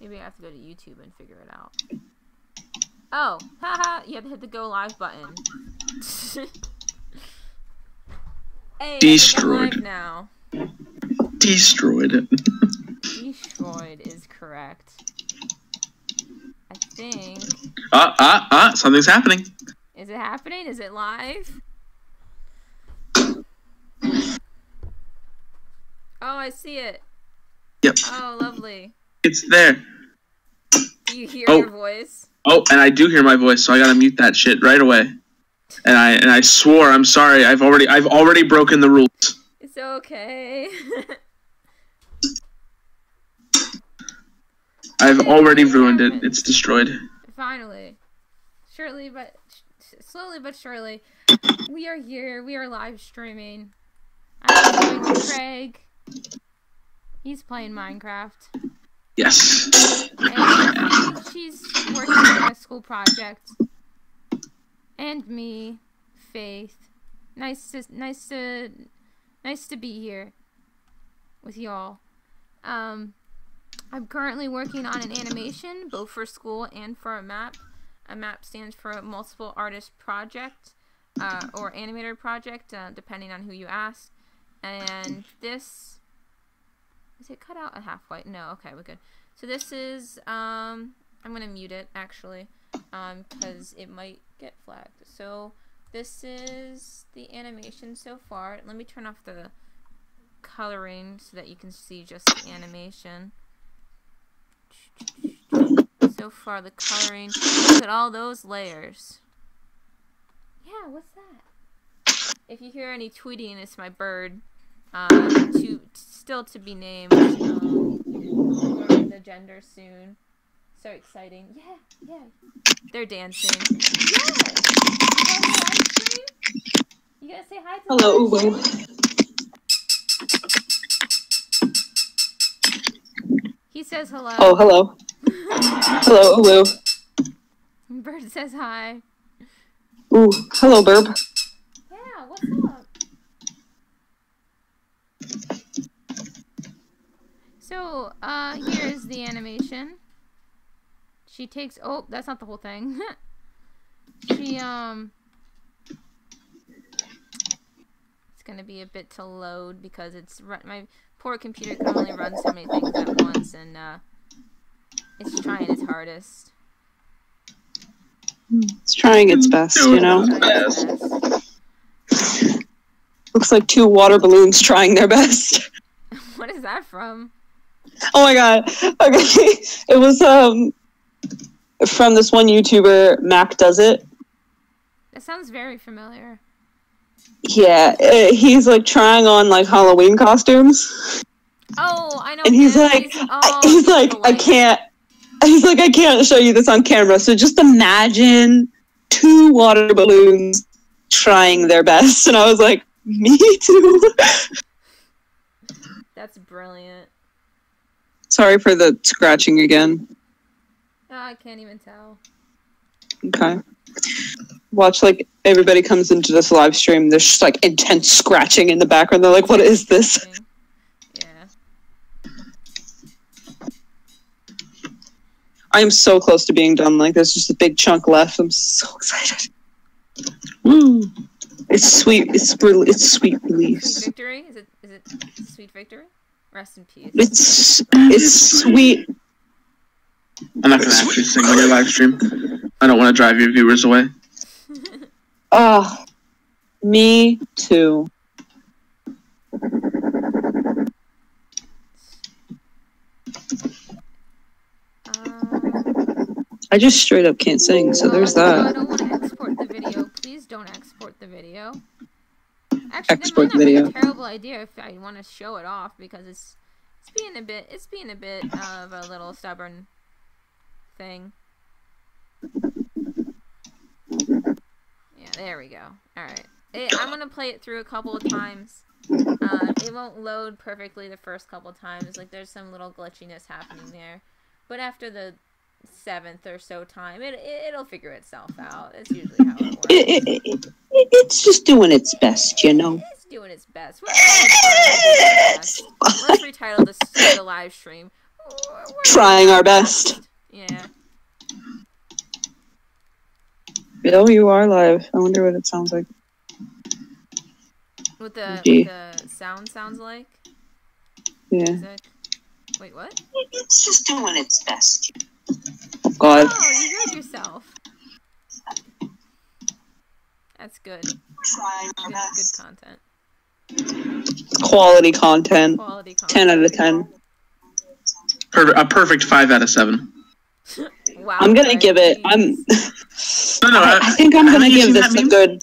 Maybe I have to go to YouTube and figure it out. Oh, haha! You have to hit the go live button. Hey, destroyed. I'm live now. Destroyed. Destroyed is correct. I think. Something's happening. Is it happening? Is it live? Oh, I see it. Yep. Oh, lovely. It's there. Do you hear your voice? Oh, and I do hear my voice, so I gotta mute that shit right away. And I swore, I'm sorry. I've already broken the rules. It's okay. I've already ruined it. It's destroyed. Finally. Slowly but surely. We are here. We are live streaming. I'm with Craig. He's playing Minecraft. Yes. And she's working on a school project. And me, Faith. Nice to be here with y'all. I'm currently working on an animation, both for school and for a map. A map stands for a multiple artist project, or animator project, depending on who you ask. And this, is it cut out at halfway? No, okay, we're good. So this is, I'm gonna mute it actually, because it might get flagged. So this is the animation so far. Let me turn off the coloring so that you can see just the animation. So far the coloring, look at all those layers. Yeah, what's that? If you hear any tweeting, it's my bird. Still to be named. Learning the gender soon. So exciting. Yeah. They're dancing. Yeah! You gotta say hi to hello, the Uwu. He says hello. Oh, hello. Hello, Uwu. Bird says hi. Ooh, hello, Burb. Yeah, what's up? So, here's the animation. She takes, oh, that's not the whole thing. She, it's gonna be a bit to load because it's, my poor computer can only run so many things at once, and, it's trying its hardest. It's trying its best, you know? Looks like two water balloons trying their best. What is that from? Oh my god. Okay. It was, from this one YouTuber, Mac Does It. That sounds very familiar. Yeah, he's like trying on like Halloween costumes. Oh, I know. And he's like, I can't show you this on camera. So just imagine two water balloons trying their best. And I was like, me too. That's brilliant. Sorry for the scratching again. I can't even tell. Okay. Watch, like, everybody comes into this live stream. There's just, like, intense scratching in the background. They're like, what is this? Yeah. I am so close to being done. Like, there's just a big chunk left. I'm so excited. Woo! It's sweet. It's sweet release. Sweet victory? Is it sweet victory? Rest in peace. It's sweet. I'm not gonna actually sing on your live stream. I don't want to drive your viewers away. Me too. I just straight up can't sing, so there's that. I don't want to export the video. Please don't export the video. Actually, Export that might video. not be a terrible idea if I want to show it off because it's being a bit of a little stubborn thing. Yeah, there we go. Alright. I'm gonna play it through a couple of times. It won't load perfectly the first couple of times. Like, there's some little glitchiness happening there. But after the 7th or so time, it'll figure itself out. That's usually how it works. It's just doing its best, you know? It's doing its best. Let's retitle the live stream. We're Trying our best. Yeah. Oh, you are live. I wonder what it sounds like. What the sound sounds like? Yeah. Music. Wait, what? It's just doing its best. Oh, God. Oh, you heard yourself. That's good. Trying our Good content. Quality content. Quality content. 10 out of 10. A perfect 5 out of 7. Wow. I'm gonna give it. No, I think I'm gonna give this a good.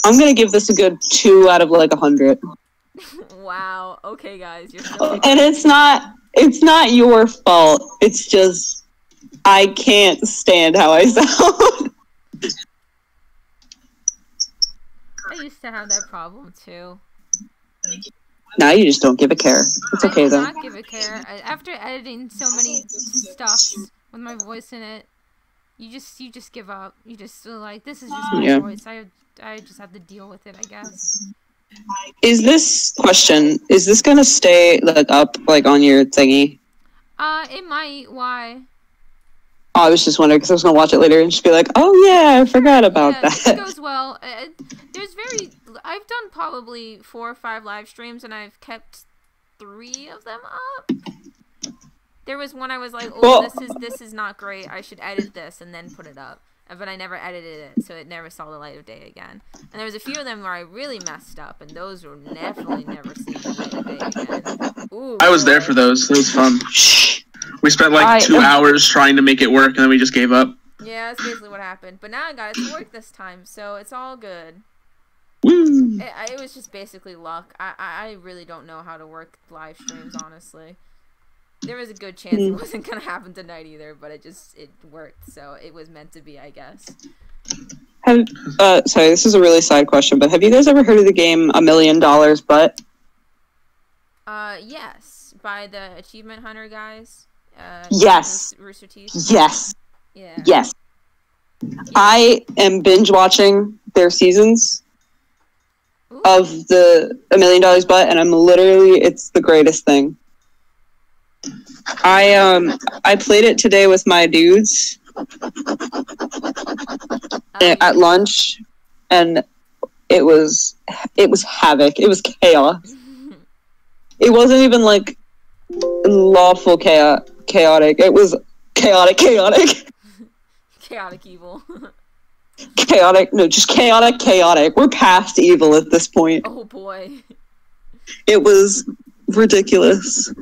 I'm gonna give this a good 2 out of like 100. Wow. Okay, guys, you're so. And it's not your fault. It's just I can't stand how I sound. I used to have that problem too. Now you just don't give a care. It's okay though. I do not give a care. After editing so many stuffs with my voice in it, you just give up. You just feel like this is just my voice. I just have to deal with it, I guess. Is this gonna stay like up like on your thingy? It might. Why? Oh, I was just wondering because I was gonna watch it later and just be like, oh yeah, I forgot about that. If it goes well. I've done probably 4 or 5 live streams and I've kept 3 of them up. There was one I was like, oh, this is not great. I should edit this and then put it up. But I never edited it, so it never saw the light of day again. And there was a few of them where I really messed up, and those were definitely never seen the light of day again. Ooh, I was there for those. It was fun. We spent like 2 hours trying to make it work, and then we just gave up. Yeah, that's basically what happened. But now I got it to work this time, so it's all good. Woo! It was just basically luck. I really don't know how to work live streams, honestly. There was a good chance it wasn't going to happen tonight either, but it worked, so it was meant to be, I guess. Sorry, this is a really side question, but have you guys ever heard of the game $1 Million But? Yes. By the Achievement Hunter guys? Yes. Rooster Teeth? Yes. Yeah. Yes. I am binge watching their seasons of the $1 Million But, and it's the greatest thing. I played it today with my dudes at lunch, and it was havoc. It was chaos. It wasn't even like lawful chaotic. It was chaotic. Chaotic evil. Just chaotic. We're past evil at this point. Oh boy. It was ridiculous.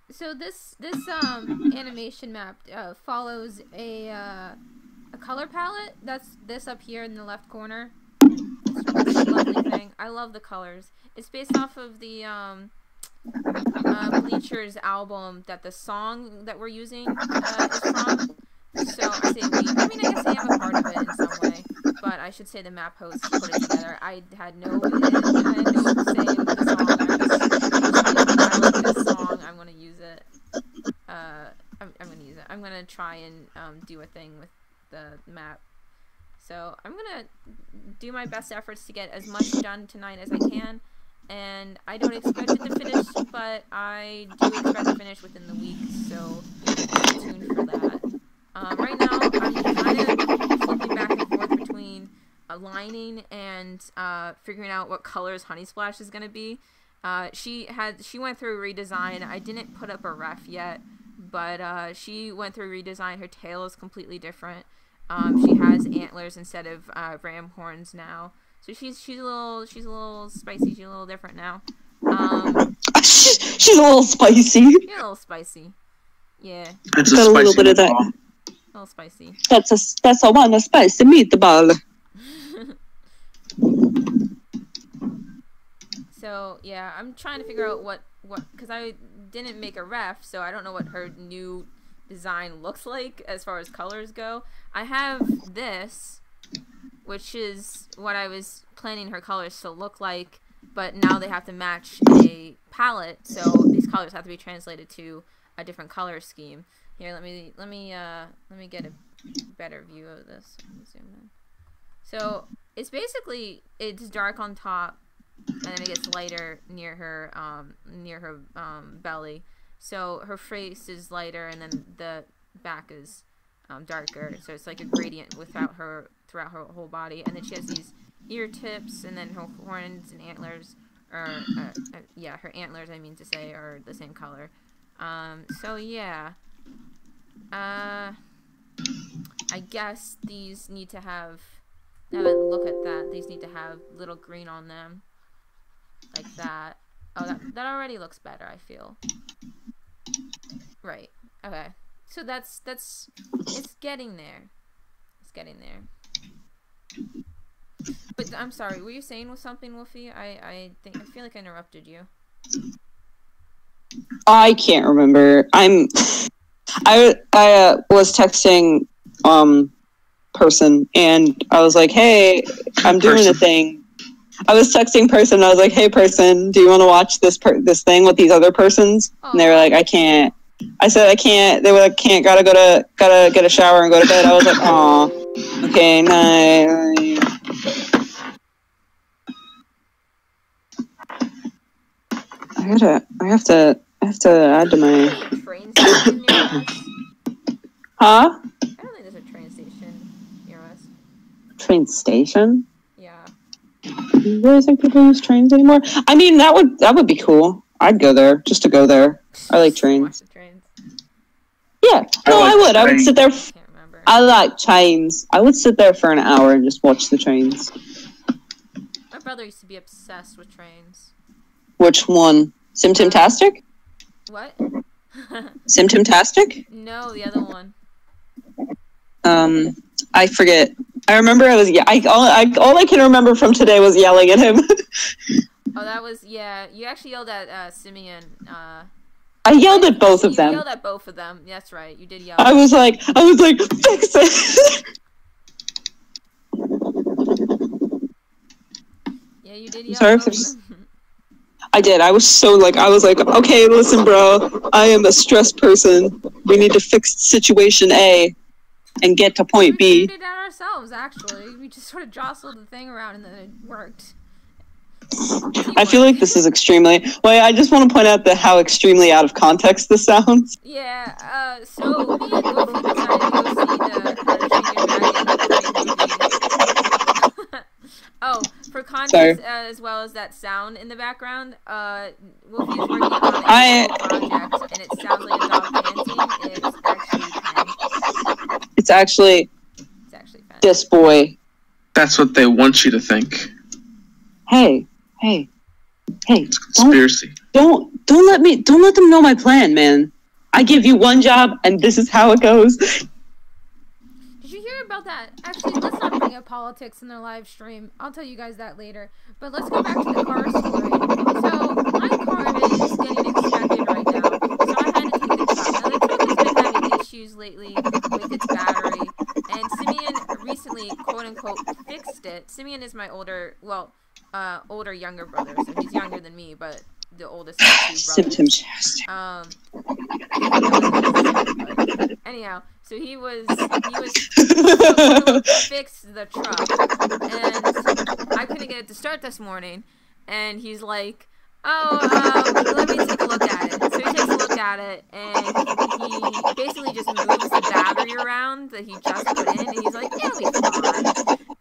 So this animation map follows a color palette. That's this up here in the left corner. It's a lovely thing. I love the colors. It's based off of the Bleachers album that the song that we're using is from. So I say we. I mean, I guess I am a part of it in some way, but I should say the map host put it together. I had no say in the song. I like this song. I'm gonna use it. I'm gonna use it. I'm gonna try and do a thing with the map. So I'm gonna do my best efforts to get as much done tonight as I can. And I don't expect it to finish, but I do expect to finish within the week. So stay tuned for that. Right now, I'm kind of flipping back and forth between aligning and figuring out what colors Honey Splash is going to be. She went through a redesign. I didn't put up a ref yet, but she went through a redesign. Her tail is completely different. She has antlers instead of ram horns now. So she's a little spicy. She's a little different now. She's a little spicy. You're a little spicy. Yeah. It's got a little bit of that. A little spicy. That's a one spicy meatball. So yeah, I'm trying to figure out what because I didn't make a ref, so I don't know what her new design looks like as far as colors go. I have this, which is what I was planning her colors to look like, but now they have to match a palette, so these colors have to be translated to a different color scheme. Here, let me get a better view of this. Zoom in. So it's dark on top and then it gets lighter near her belly. So her face is lighter, and then the back is darker. So it's like a gradient throughout her whole body. And then she has these ear tips, and then her horns and antlers, her antlers, I mean to say, are the same color. So yeah. I guess these need to have. Now that I look at that, these need to have little green on them, like that. Oh, that already looks better, I feel. Right. Okay. So that's it's getting there. It's getting there. But I'm sorry. Were you saying something, Wolfie? I feel like I interrupted you. I can't remember. I was texting person, and I was like, "Hey, I'm doing a thing." I was texting person. And I was like, "Hey, person, do you want to watch this thing with these other persons?" Aww. And they were like, "I can't." I said, "I can't." They were like, "Can't. Gotta get a shower and go to bed." I was like, "Aw, okay, night." I have to add to my. Train station near us? Huh? I don't think there's a train station near us. Train station? Yeah. Do you really think people use trains anymore? I mean, that would be cool. I'd go there just to go there. I like trains. Watch the trains. Yeah. No, I would. I would sit there. I can't remember. I like trains. I would sit there for an hour and just watch the trains. My brother used to be obsessed with trains. Which one? Symptomtastic? What? Symptomtastic? No, the other one. I forget. I remember all I can remember from today was yelling at him. Oh, that was, yeah. You actually yelled at Simeon. I yelled at both of them. You yelled at both of them. That's right. You did yell. I was like, fix it. Yeah, you did yell Sorry at both of them. I did. I was like, okay, listen, bro. I am a stressed person. We need to fix situation A and get to point B. We figured it out ourselves, actually. We just sort of jostled the thing around and then it worked. I feel like this is extremely... Wait, I just want to point out how extremely out of context this sounds. Yeah, so me and Wolfie decided to go see the How to Train Your Dragon movie. Oh, for context, as well as that sound in the background, Wolfie is working on a project, and it sounds like a dog panting. It's actually pen. It's actually pen. This boy. That's what they want you to think. Hey. It's conspiracy. Don't let them know my plan, man. I give you one job, and this is how it goes. Did you hear about that? Actually, let's not bring up politics in their live stream. I'll tell you guys that later. But let's go back to the car story. So, my car is getting inspected right now. So I had to take the truck. Now, the truck has been having issues lately with its battery. And Simeon recently, quote-unquote, fixed it. Simeon is my older younger brother. So he's younger than me, but the oldest of two brothers. Anyhow, so he was fix the truck, and I couldn't get it to start this morning, and he's like, let me take a look at it. So he takes a look at it, and he basically just moves the battery around that he just put in, and he's like, it'll be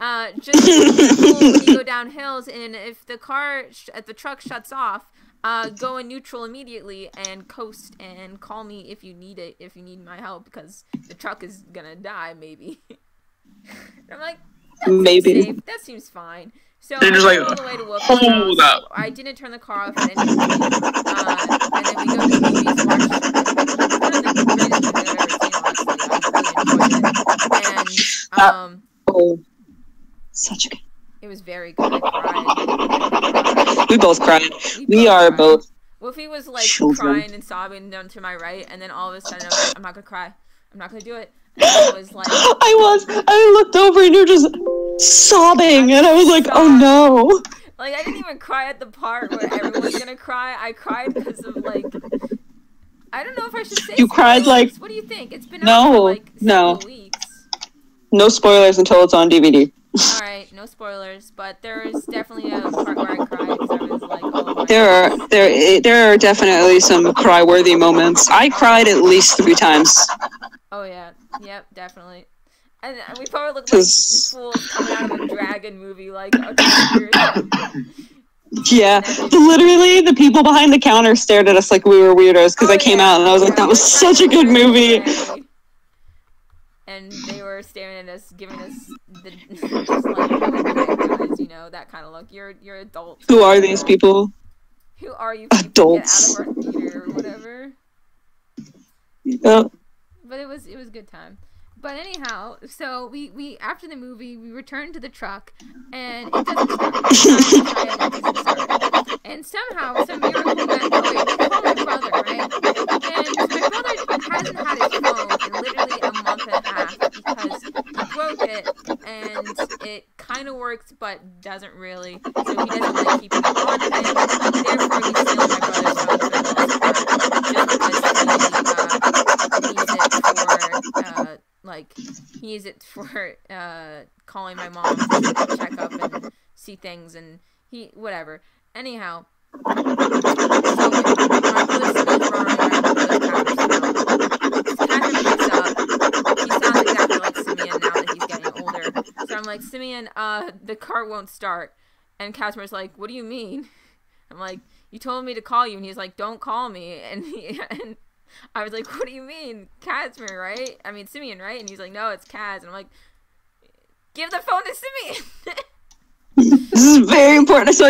fine. Just when you go down hills, and if the truck shuts off, go in neutral immediately and coast and call me if you need my help, because the truck is gonna die, maybe. I'm like, that seems fine. So I just went all the way to Wolfie's hold house. up. I didn't turn the car off at any point. And then we go to the movies, watch one of the greatest movies I've ever seen, honestly. I really enjoyed it. And such a good. It was very good. I cried. We both cried. We are both. Wolfie was like crying and sobbing down to my right, and then all of a sudden I was like, I'm not gonna cry. I'm not gonna do it. And I was like, I looked over and you're just sobbing, and I was like, oh no. Like, I didn't even cry at the part where everyone's gonna cry. I cried because of, like, I don't know if I should say. You cried like. What do you think? It's been out for like several weeks. No spoilers until it's on DVD. All right, no no spoilers, but there is definitely a part where I cried because I was like, oh my There are definitely some cry-worthy moments. I cried at least 3 times. Oh yeah, yep, definitely. And we probably look like fools coming out of a dragon movie, like yeah, literally, the people behind the counter stared at us like we were weirdos because I came out and I was like, that was such a good movie. And they were staring at us, giving us the just like, guys, you know, that kind of look. You're adults. Who are these people? Who are you people? Adults. Get out of our theater or whatever. Yep. But it was a good time. But anyhow, so we after the movie, we returned to the truck, and it doesn't start. And somehow, some miracle went, oh wait, we called my brother, right? And my brother hasn't had his phone in literally a month and a half because he broke it, and it kind of works, but doesn't really. So he doesn't like keeping it on him. Therefore, he's stealing my brother's phone for the most part, just because he needs it for calling my mom to check up and see things, and whatever. Anyhow, so my brother's picks up. He sounds exactly like Simeon now that he's getting older. So I'm like, Simeon, the car won't start. And Casimir's like, what do you mean? I'm like, you told me to call you, and he's like, don't call me. And I was like, what do you mean? Casimir, right? I mean, Simeon, right? And he's like, no, it's Kaz. And I'm like, give the phone to Simeon. This is very important. So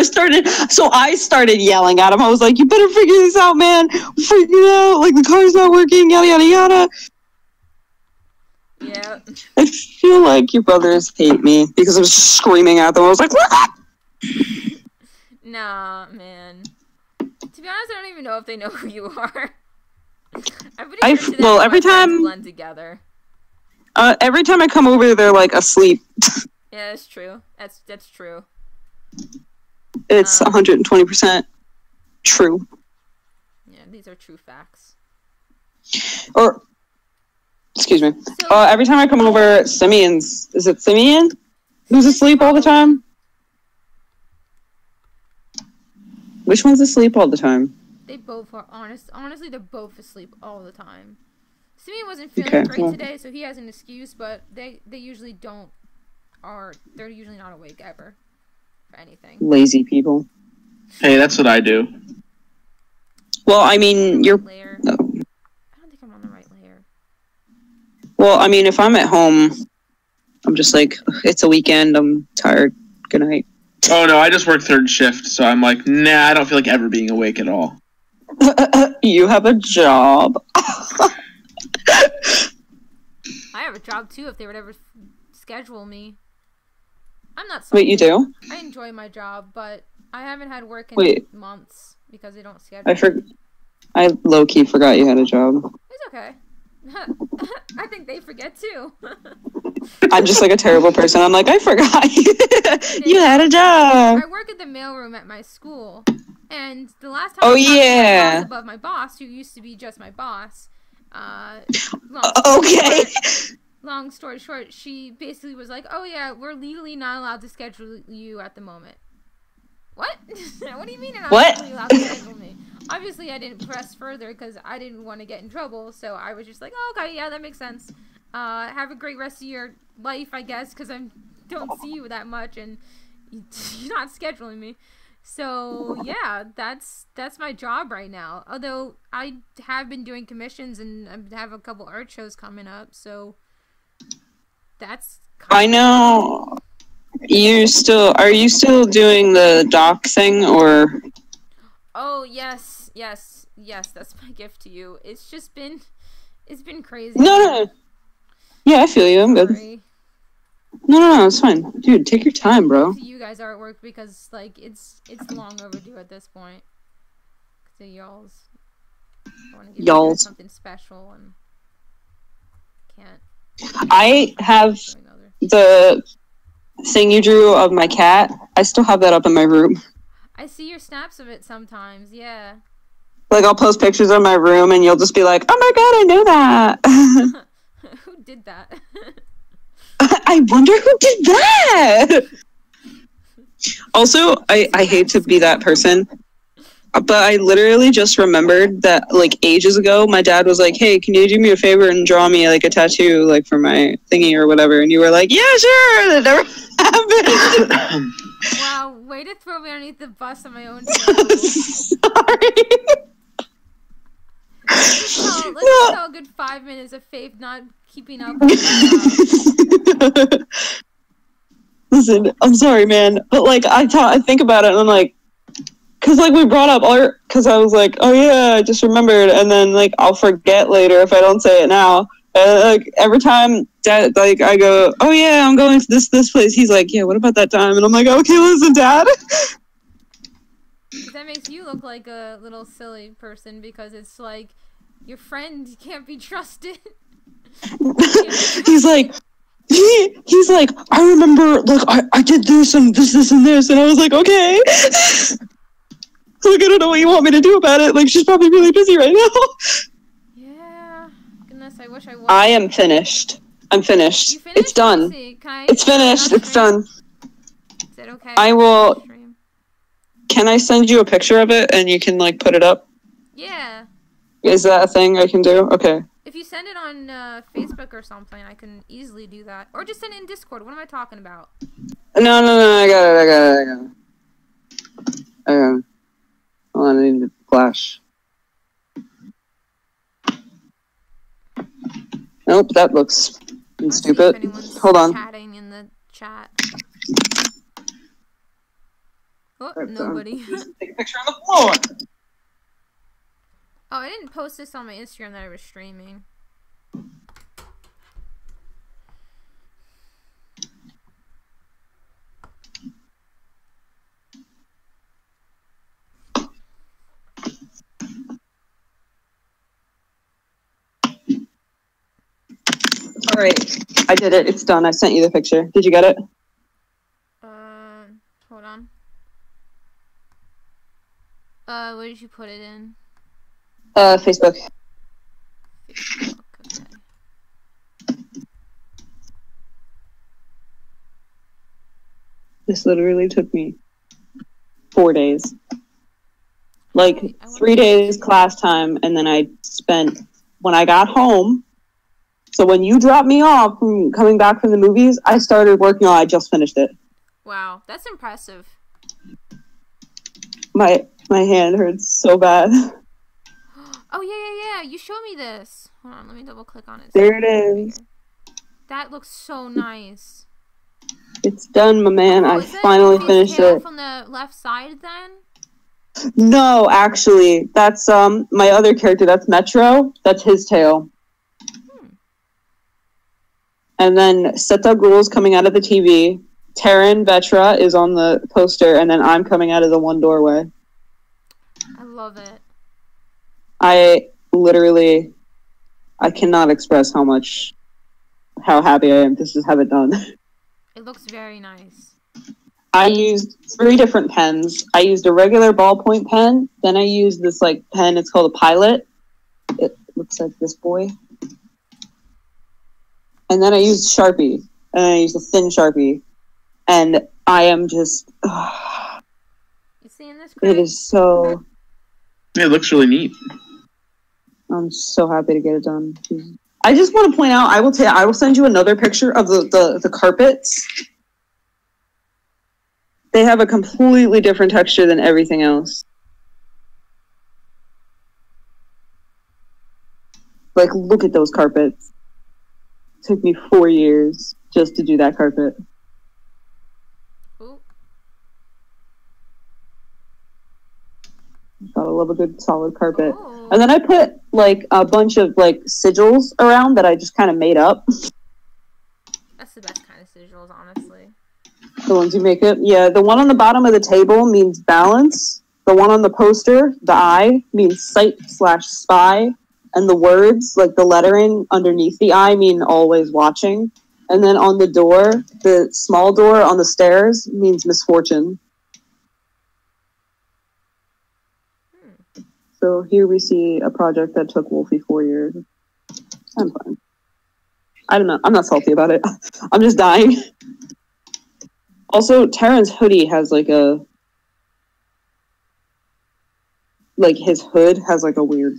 I started yelling at him. I was like, you better figure this out, man. Figure it out. Like, the car's not working, yada, yada, yada. Yeah. I feel like your brothers hate me because I was screaming at them. I was like, what? Nah, man. To be honest, I don't even know if they know who you are. Every time blend together. Every time I come over, they're like asleep. Yeah, that's true. That's true. It's 120% true. Yeah, these are true facts. Or, excuse me. Every time I come over, is it Simeon? Who's asleep all the time? Which one's asleep all the time? They both are honestly, they're both asleep all the time. Simeon wasn't feeling great today, so he has an excuse, but they usually they're usually not awake ever for anything. Lazy people. Hey, that's what I do. Well, I mean, you're... Layer. I don't think I'm on the right layer. Well, I mean, if I'm at home, I'm just like, it's a weekend, I'm tired, good night. Oh, no, I just work third shift, so I'm like, nah, I don't feel like ever being awake at all. You have a job. I have a job, too, if they would ever schedule me. I'm not salty. Wait, you do? I enjoy my job, but I haven't had work in months because they don't schedule me. I low-key forgot you had a job. It's okay. I think they forget, too. I'm just like a terrible person. I'm like, I forgot you had a job. I work at the mailroom at my school, and the last time I was above my boss, who used to be just my boss, long story short, she basically was like, oh yeah, we're legally not allowed to schedule you at the moment. What? What do you mean you're not legally allowed to schedule me? Obviously, I didn't press further because I didn't want to get in trouble, so I was just like, oh, okay, yeah, that makes sense. Have a great rest of your life, I guess, because I don't see you that much, and you're not scheduling me. So, yeah, that's my job right now. Although, I have been doing commissions, and I have a couple art shows coming up, so that's I know. Are you still doing the doc thing, or? Oh, yes, that's my gift to you. It's been crazy. No. Yeah, I feel you. I'm good. No, it's fine. Dude, take your time, bro. You guys artwork because, like, it's long overdue at this point. So I want to give you guys something special and can't. I have the thing you drew of my cat. I still have that up in my room. I see your snaps of it sometimes, yeah. Like, I'll post pictures of my room, and you'll just be like, oh my god, I know that. Who did that? I wonder who did that! Also, I hate to be that person, but I literally just remembered that, like, ages ago, my dad was like, hey, can you do me a favor and draw me, like, a tattoo, like, for my thingy or whatever? And you were like, yeah, sure! That never happened. Wow, way to throw me underneath the bus on my own show. Sorry. Let's just tell a good 5 minutes of Faith not keeping up with the Listen, I'm sorry, man, but, like, I think about it, and I'm like, because, like, we brought up art, because I was like, oh, yeah, I just remembered, and then, like, I'll forget later if I don't say it now. And, like, every time, Dad, like, I go, oh, yeah, I'm going to this place, he's like, yeah, what about that time? And I'm like, okay, listen, Dad. That makes you look like a little silly person, because it's like, your friend can't be trusted. He's like, he's like, I remember, like, I did this and this and this, and I was like, okay. Like, I don't know what you want me to do about it. Like, she's probably really busy right now. Yeah. Goodness, I wish I was. I am finished. I'm finished. You finished? It's done. It's finished. It's done. Is it okay? I will. Can I send you a picture of it and you can, like, put it up? Yeah. Is that a thing I can do? Okay. If you send it on Facebook or something, I can easily do that. Or just send it in Discord. What am I talking about? No, I got it. Hold on, I need to flash. Nope, that looks stupid. Hold on. Chatting in the chat. Oh, nobody. Take a picture on the floor. Oh, I didn't post this on my Instagram that I was streaming. All right, I did it. It's done. I sent you the picture. Did you get it? Hold on. Where did you put it in? Facebook. Facebook, okay. This literally took me 4 days. Like, 3 days class time, and then I spent, when I got home, so when you dropped me off from coming back from the movies, I started working on it. I just finished it. Wow, that's impressive. My hand hurts so bad. Oh, yeah. You showed me this. Hold on, let me double click on it. There it is. That looks so nice. It's done, my man. I finally finished it. From the left side, then? No, actually, that's my other character. That's Metro. That's his tail. And then Seta Ghul's coming out of the TV. Terran Vetra is on the poster, and then I'm coming out of the one doorway. I love it. I cannot express how happy I am to just have it done. It looks very nice. I used 3 different pens. I used a regular ballpoint pen, then I used this, like, pen, it's called a Pilot. It looks like this boy. And then I used Sharpie, and I used a thin Sharpie. And I am just... You seeing this, Craig? It is so... Yeah, it looks really neat. I'm so happy to get it done. I just want to point out, I will send you another picture of the carpets. They have a completely different texture than everything else. Like, look at those carpets. It took me 4 years just to do that carpet. Ooh. Gotta love a good solid carpet. Ooh. And then I put, like, a bunch of, like, sigils around that I just kind of made up. That's the best kind of sigils, honestly. The ones you make it? Yeah, the one on the bottom of the table means balance. The one on the poster, the eye, means sight/spy. And the words, like the lettering underneath the eye, mean always watching. And then on the door, the small door on the stairs means misfortune. So here we see a project that took Wolfie 4 years. I'm fine. I don't know. I'm not salty about it. I'm just dying. Also, Terran's hoodie has like his hood has like a weird.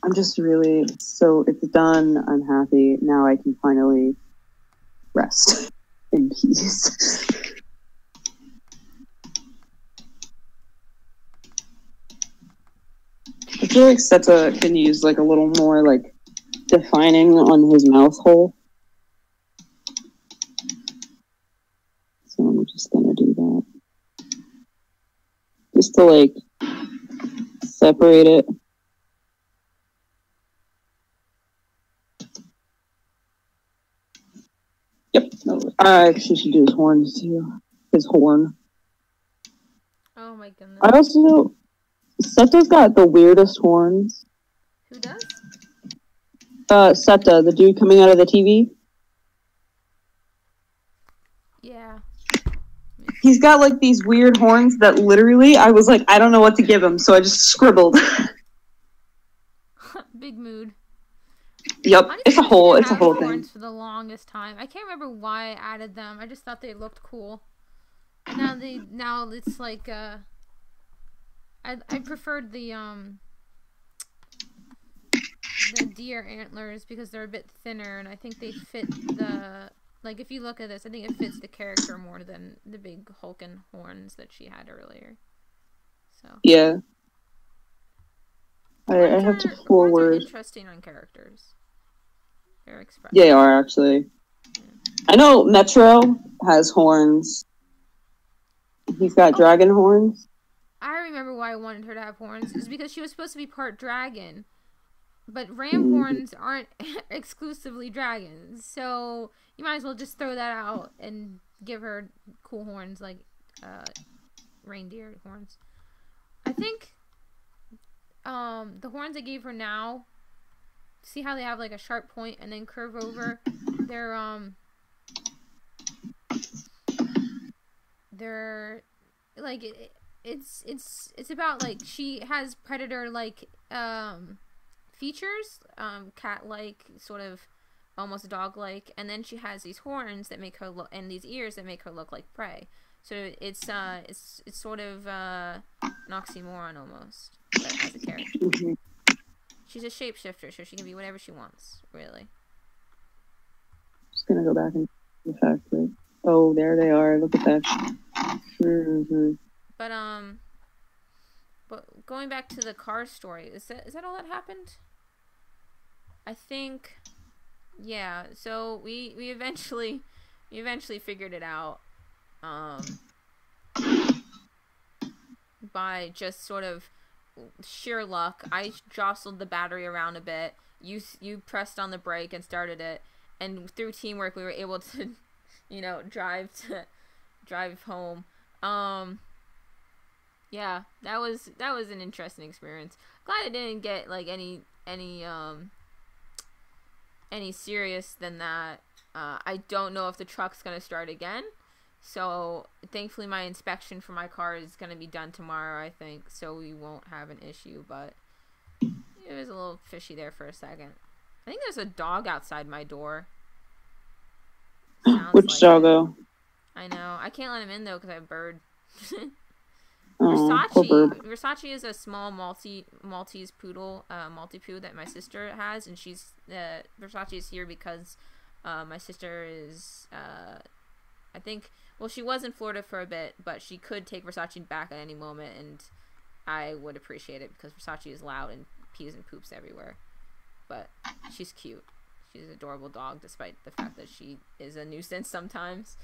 I'm just really so it's done. I'm happy now. I can finally rest in peace. I feel like Seta can use like a little more like defining on his mouth hole. So I'm just gonna do that. Just to like separate it. Yep. I actually should do his horns too. His horn. Oh my goodness. I also Seta's got the weirdest horns. Who does? Seta, the dude coming out of the TV. Yeah. He's got like these weird horns that literally I was like, I don't know what to give him, so I just scribbled. Big mood. Yep, it's a whole thing. Horns for the longest time. I can't remember why I added them. I just thought they looked cool. And now it's like I preferred the deer antlers because they're a bit thinner and I think they fit the, like, if you look at this, I think it fits the character more than the big hulking horns that she had earlier. So yeah, I have to forward. Horns are interesting on characters. They're expressive. They are actually. Yeah. I know Metro has horns. He's got dragon horns. I remember why I wanted her to have horns. Is because she was supposed to be part dragon. But ram horns aren't exclusively dragons. So you might as well just throw that out and give her cool horns like reindeer horns. I think the horns I gave her now, see how they have like a sharp point and then curve over? They're like it's about like she has predator like features, cat-like, sort of almost dog-like, and then she has these horns that make her look, and these ears that make her look like prey. So it's sort of an oxymoron almost, but as a character. Mm-hmm. She's a shapeshifter, so she can be whatever she wants, really. Just gonna go back and the factory. Oh, there they are. Look at that. Mm-hmm. But going back to the car story, is that all that happened? I think, yeah. So we eventually figured it out, by just sort of sheer luck. I jostled the battery around a bit. You pressed on the brake and started it, and through teamwork we were able to, drive home. Yeah, that was an interesting experience. Glad I didn't get like any serious than that. I don't know if the truck's gonna start again, so thankfully my inspection for my car is gonna be done tomorrow, I think, so we won't have an issue. But it was a little fishy there for a second. I think there's a dog outside my door. Which like doggo? I know. I can't let him in though because I have a bird. Oh, Versace is a small Maltese poodle, Maltipoo that my sister has, and she's Versace is here because my sister is I think, well, she was in Florida for a bit, but she could take Versace back at any moment, and I would appreciate it because Versace is loud and pees and poops everywhere. But she's cute. She's an adorable dog, despite the fact that she is a nuisance sometimes.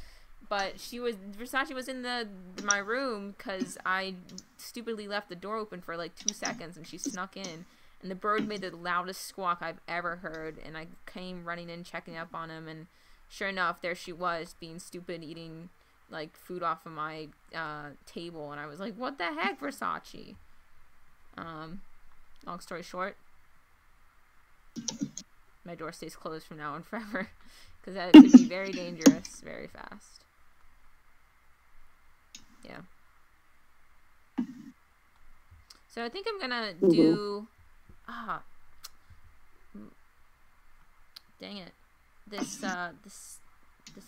But Versace was in my room because I stupidly left the door open for like 2 seconds, and she snuck in, and the bird made the loudest squawk I've ever heard, and I came running in, checking up on him, and sure enough, there she was, being stupid, eating like food off of my table, and I was like, what the heck, Versace? Long story short, my door stays closed from now on forever, because that could be very dangerous very fast. Yeah. So I think I'm gonna do... dang it. this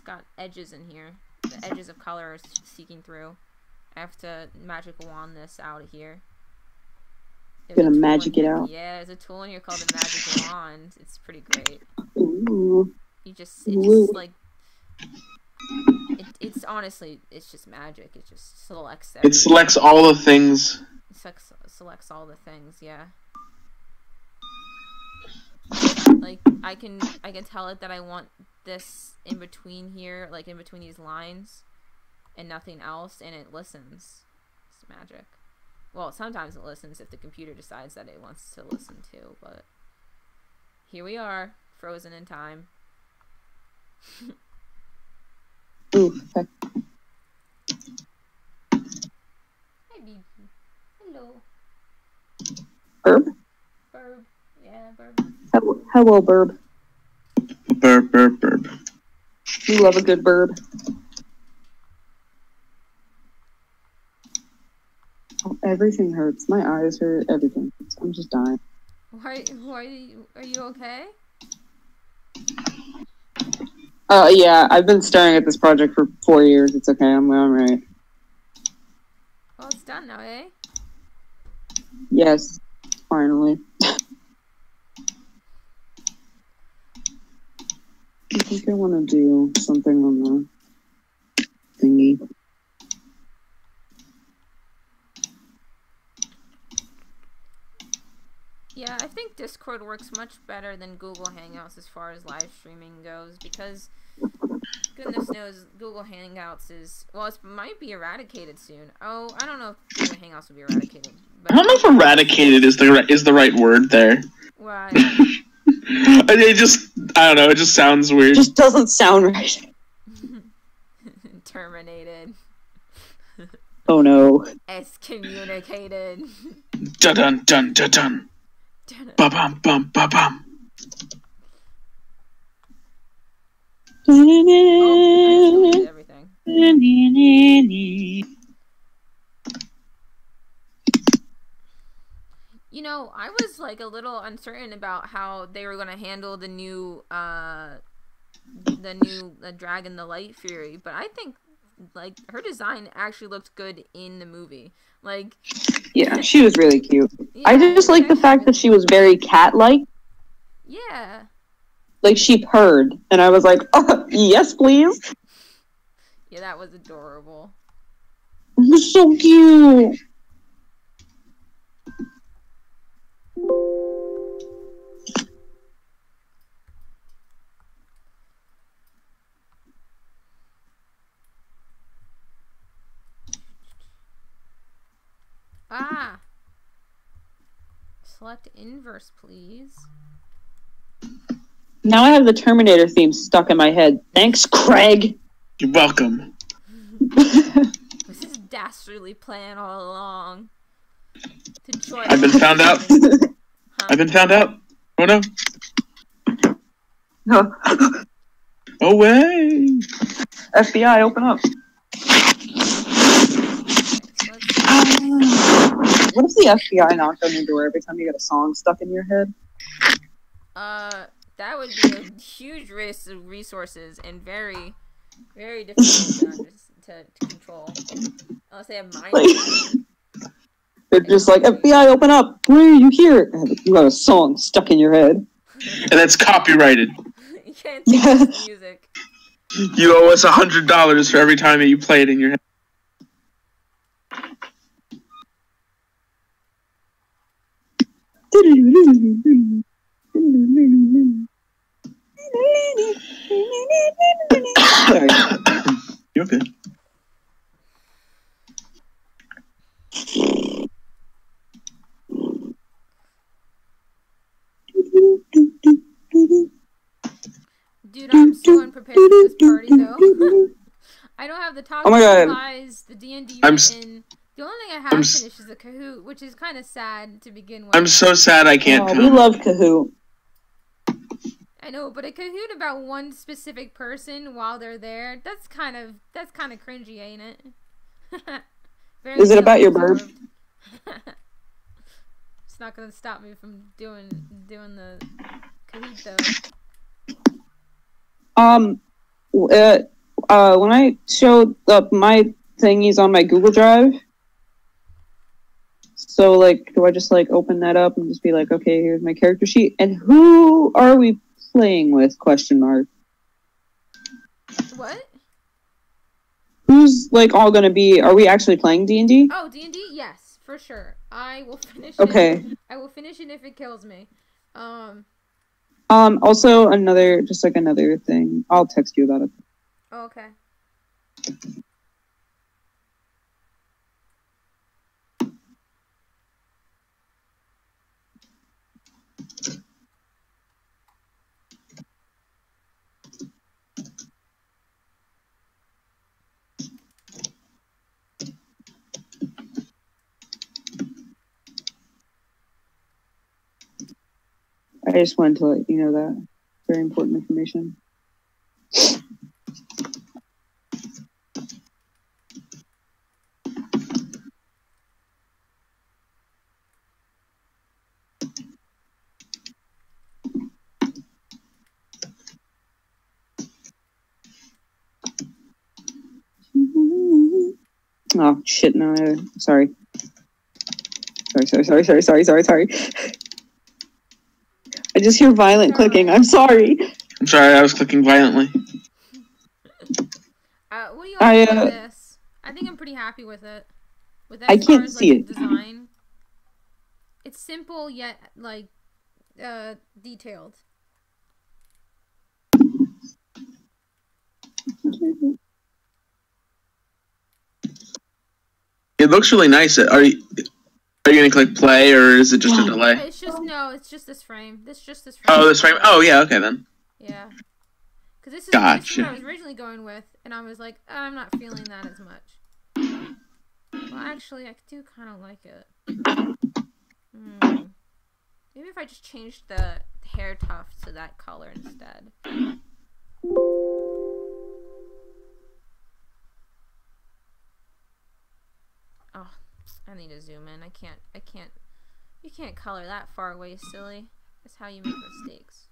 got edges in here. The edges of color are seeking through. I have to magic wand this out of here. Gonna magic it out. Yeah, there's a tool in here called the magic wand. It's pretty great. Ooh. It just Ooh. like it's honestly it's just magic. It just selects everything. It selects all the things. It selects all the things, yeah. Like I can tell it that I want this in between here, like in between these lines and nothing else, and it listens. It's magic. Well, sometimes it listens if the computer decides that it wants to listen too, but here we are, frozen in time. Ooh, okay. Hi, baby. Hello. Burb? Burb. Yeah, Burb. Hello, Burb. Burb, burb, burb. We love a good burb. Oh, everything hurts. My eyes hurt. Everything hurts. I'm just dying. Why are you okay? Yeah, I've been staring at this project for 4 years. It's okay. I'm right. Well, it's done now, eh? Yes, finally. I think I want to do something on the thingy. Yeah, I think Discord works much better than Google Hangouts as far as live streaming goes, because goodness knows Google Hangouts is, well, it might be eradicated soon. Oh, I don't know if Google Hangouts will be eradicated. But I don't know if eradicated is the right word there. Why? I don't know, it just sounds weird. It just doesn't sound right. Terminated. Oh no. Excommunicated. Dun dun dun dun dun. Ba bum bum ba bum. Oh, I everything. You know, I was like a little uncertain about how they were gonna handle the new Dragon, the Light Fury, but I think like her design actually looked good in the movie. Like, yeah, she was really cute. Yeah, I just like the fact that she was very cat-like. Yeah. Like she purred, and I was like, oh, yes, please. Yeah, that was adorable. It was so cute. Ah. Select inverse, please. Now I have the Terminator theme stuck in my head. Thanks, Craig. You're welcome. This is dastardly plan all along. I've been found out. Huh? I've been found out. Oh no. No. Away. FBI, open up. What if the FBI knocked on your door every time you get a song stuck in your head? That would be a huge waste of resources and very, very difficult to control. Unless they have mind. They're just like, FBI, open up. Why are you here? You have a song stuck in your head. And that's copyrighted. You can't take this music. You owe us $100 for every time that you play it in your head. Sorry. You're okay. Dude, I'm so unprepared for this party, though. I don't have the top supplies, the D&D written. The only thing I have finished is the Kahoot, which is kind of sad to begin with. I'm so sad I can't come. We love Kahoot. I know, but a Kahoot about one specific person while they're there, that's kind of cringy, ain't it? Is it about your burp? It's not gonna stop me from doing the Kahoot though. When I showed up my thingies on my Google Drive, so like, do I just like open that up and just be like, okay, here's my character sheet, and who are we playing with? Question mark. What? Who's like all gonna be? Are we actually playing D&D? Oh, D&D? Yes, for sure. I will finish Okay. it. I will finish it if it kills me. Also another thing. I'll text you about it. Oh, okay. I just wanted to let you know that. Very important information. Oh shit! No, sorry. Sorry. I just hear violent clicking. I'm sorry. I'm sorry, I was clicking violently. What do you all think of this? I think I'm pretty happy with it. With as far as like the design, it's simple yet like detailed. It looks really nice. Are you gonna click play or is it just a delay? It's just this frame. This frame. Oh, this frame. Oh yeah, okay then. Yeah. Because this is what I was originally going with, and I was like, I'm not feeling that as much. Well, actually, I do kind of like it. Maybe if I just changed the hair tuft to that color instead. Oh, I need to zoom in. I can't. You can't color that far away, silly. That's how you make mistakes.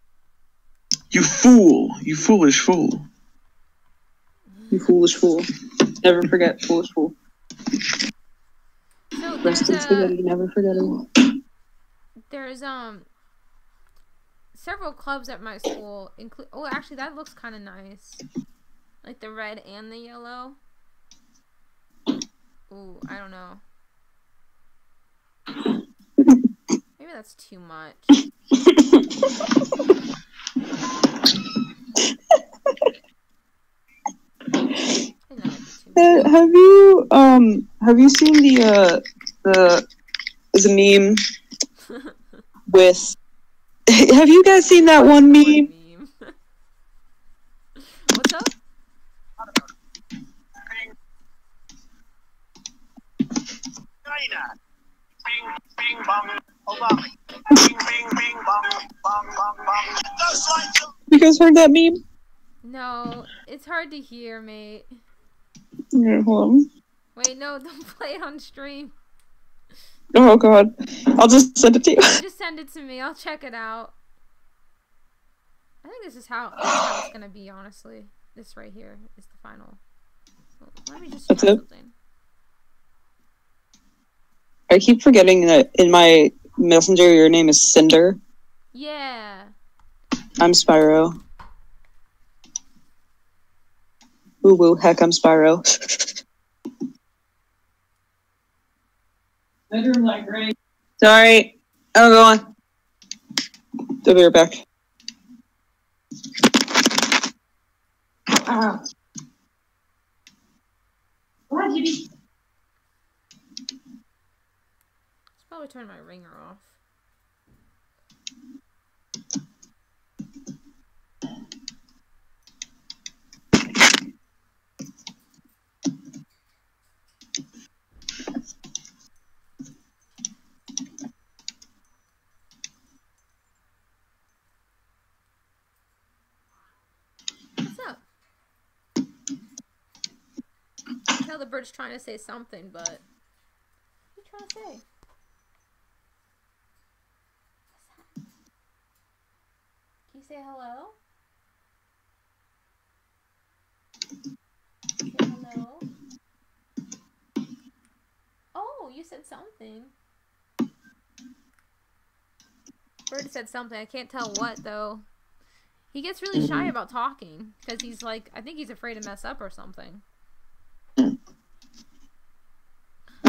You fool! You foolish fool! You foolish fool! Never forget, foolish fool. So rest in spaghetti, never forget it. There's several clubs at my school. Oh, actually, that looks kind of nice. Like the red and the yellow. Ooh, I don't know. Maybe that's too much. Have you seen the meme with? Have you guys seen that one meme? What's up? China. Bing, bing, bong, Obama. Bing, bing, bing, bong, bong, bong, bong. Just like you guys heard that meme? No, it's hard to hear, mate. Yeah, hold on. Wait, no, don't play it on stream. Oh god, I'll just send it to you. Just send it to me. I'll check it out. I think this is how it's gonna be. Honestly, this right here is the final. Let me just try something. I keep forgetting that in my messenger your name is Cinder. Yeah. I'm Spyro. Woo woo, heck, I'm Spyro. Bedroom light great. Sorry. Oh, go on. I'll be right back. Ah. Come on, Kitty. Probably turn my ringer off. What's up? I can tell the bird's trying to say something, but what are you trying to say? Can you say hello? Hello. Oh, you said something. Bird said something. I can't tell what though. He gets really shy about talking because he's like, I think he's afraid to mess up or something. Alright,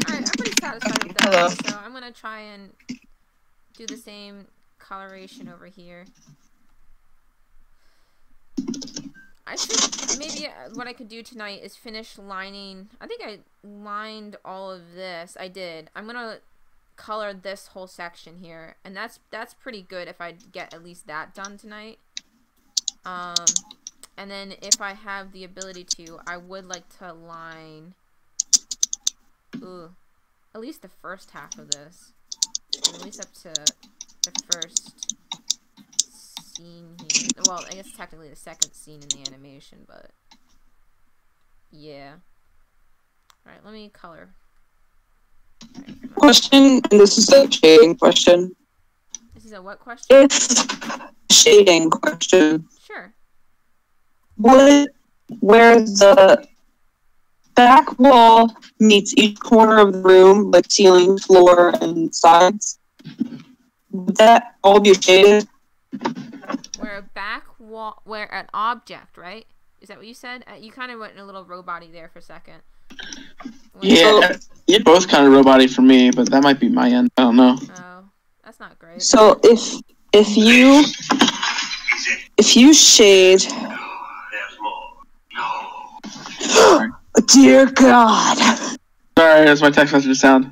I'm pretty satisfied with that, so I'm gonna try and do the same coloration over here. I should, maybe what I could do tonight is finish lining. I think I lined all of this. I did. I'm gonna color this whole section here, and that's pretty good if I get at least that done tonight. And then if I have the ability to, I would like to line, at least the first half of this, at least up to the first scene here. Well, I guess technically the second scene in the animation, but yeah. Alright, let me color. Right, question, and this is a shading question. this is a what question? If shading question. Sure. Would where the back wall meets each corner of the room, like ceiling, floor, and sides, would that all be shaded? Where a back wall, where an object, right? Is that what you said? You kind of went in a little robot-y there for a second. Yeah, you're both kind of robot-y for me, but that might be my end. I don't know. Oh, that's not great. So if you shade, dear God. Sorry, that's my text message sound.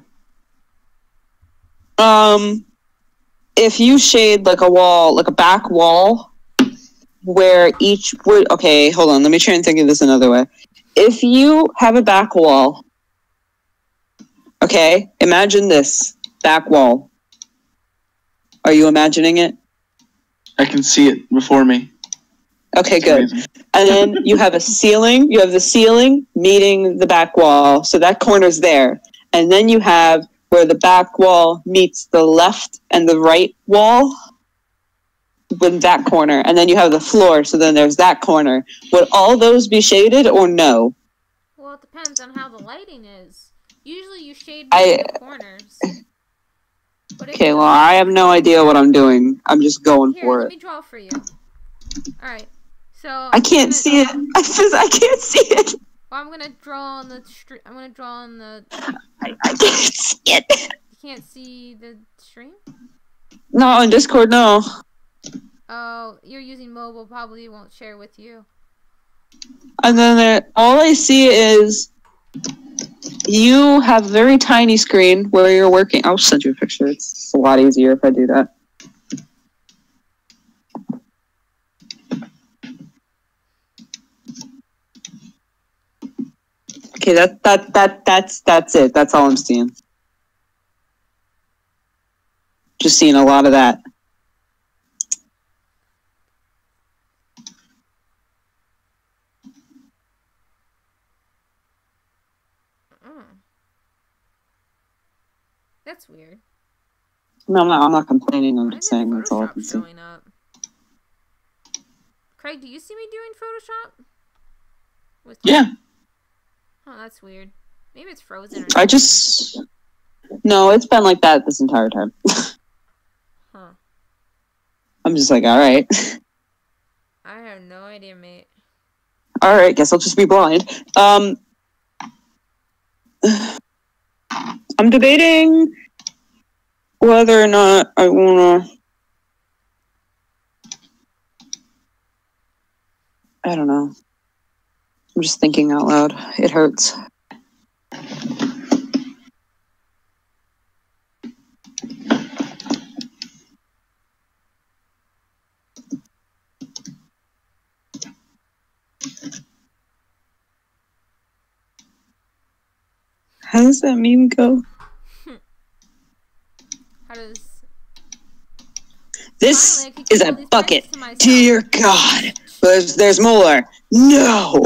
If you shade like a wall, like a back wall, where each would, okay, hold on, let me try and think of this another way. If you have a back wall, okay, imagine this back wall. Are you imagining it? I can see it before me. Okay, It's good. amazing. And then you have a ceiling. You have the ceiling meeting the back wall, so that corner's there. And then you have where the back wall meets the left and the right wall with that corner. And then you have the floor, so then there's that corner. Would all those be shaded or no? Well, it depends on how the lighting is. Usually you shade I- the corners. But if Okay, the well, I have no idea what I'm doing. I'm just going Here, for let it. me draw for you. Alright, so... I can't see it. I can't see it. Well, I'm gonna draw on the... I'm gonna draw on the... I can't see it. You can't see the stream? No, on Discord, no. Oh, you're using mobile, probably won't share with you. And then all I see is you have a very tiny screen where you're working. I'll send you a picture. It's a lot easier if I do that. Okay, that's it. That's all I'm seeing. Just seeing a lot of that. That's weird. No, I'm not complaining. I'm Why just is saying that's all I Photoshop can see. showing up? Craig, do you see me doing Photoshop? With Yeah. Oh, that's weird. Maybe it's frozen or I just... No, it's been like that this entire time. Huh. I'm just like, alright. I have no idea, mate. Alright, guess I'll just be blind. I'm debating whether or not I wanna... I don't know. I'm just thinking out loud. It hurts. How does that meme go? How does... This Finally, I could is keep a all these bucket. presents to myself. Dear God. There's more. No.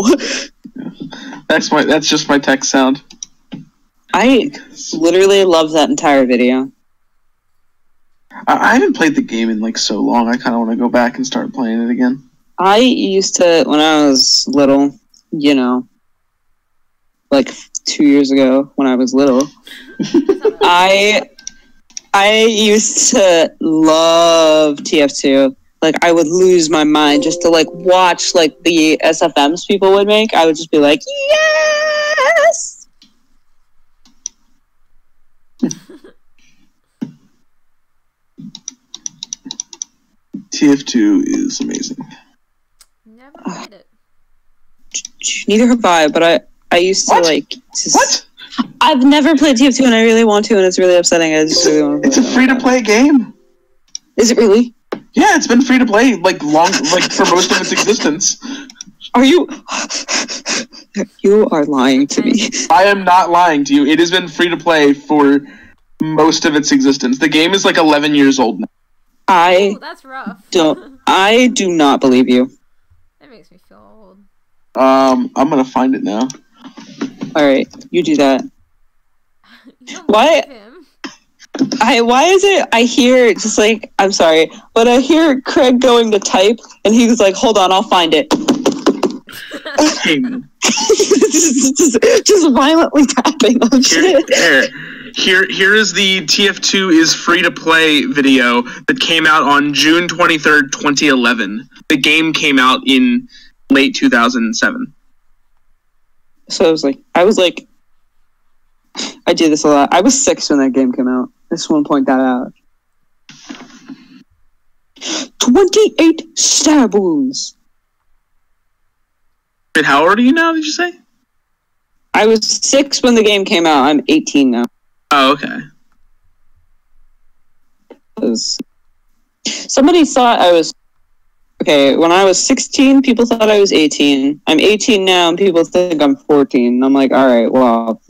That's just my text sound. I literally love that entire video. I haven't played the game in like so long. I kind of want to go back and start playing it again. I used to, when I was little, you know, like 2 years ago when I was little. I used to love TF2. Like, I would lose my mind just to, like, watch, like, the SFMs people would make. I would just be like, yes! TF2 is amazing. Never played it. Neither have I, but I used to, What? like... Just, What? I've never played TF2, and I really want to, and it's really upsetting. I just really want to It's a free-to-play game. Is it really? Yeah, it's been free-to-play, like, for most of its existence. Are you... You are lying to me. I am not lying to you. It has been free-to-play for most of its existence. The game is, like, 11 years old now. Oh, that's rough. I do not believe you. That makes me feel old. I'm gonna find it now. Alright, you do that. You don't Why- believe him. Why is it I hear just like, I'm sorry, but I hear Craig going to type and he was like, hold on, I'll find it. Hey, just violently tapping on shit. here is the TF2 is free-to-play video that came out on June 23rd, 2011. The game came out in late 2007. So I was like, I do this a lot. I was 6 when that game came out. I just want to point that out. 28 stab wounds. Wait, how old are you now, did you say? I was 6 when the game came out. I'm 18 now. Oh, okay. Somebody thought I was... Okay, when I was 16, people thought I was 18. I'm 18 now, and people think I'm 14. And I'm like, alright, well...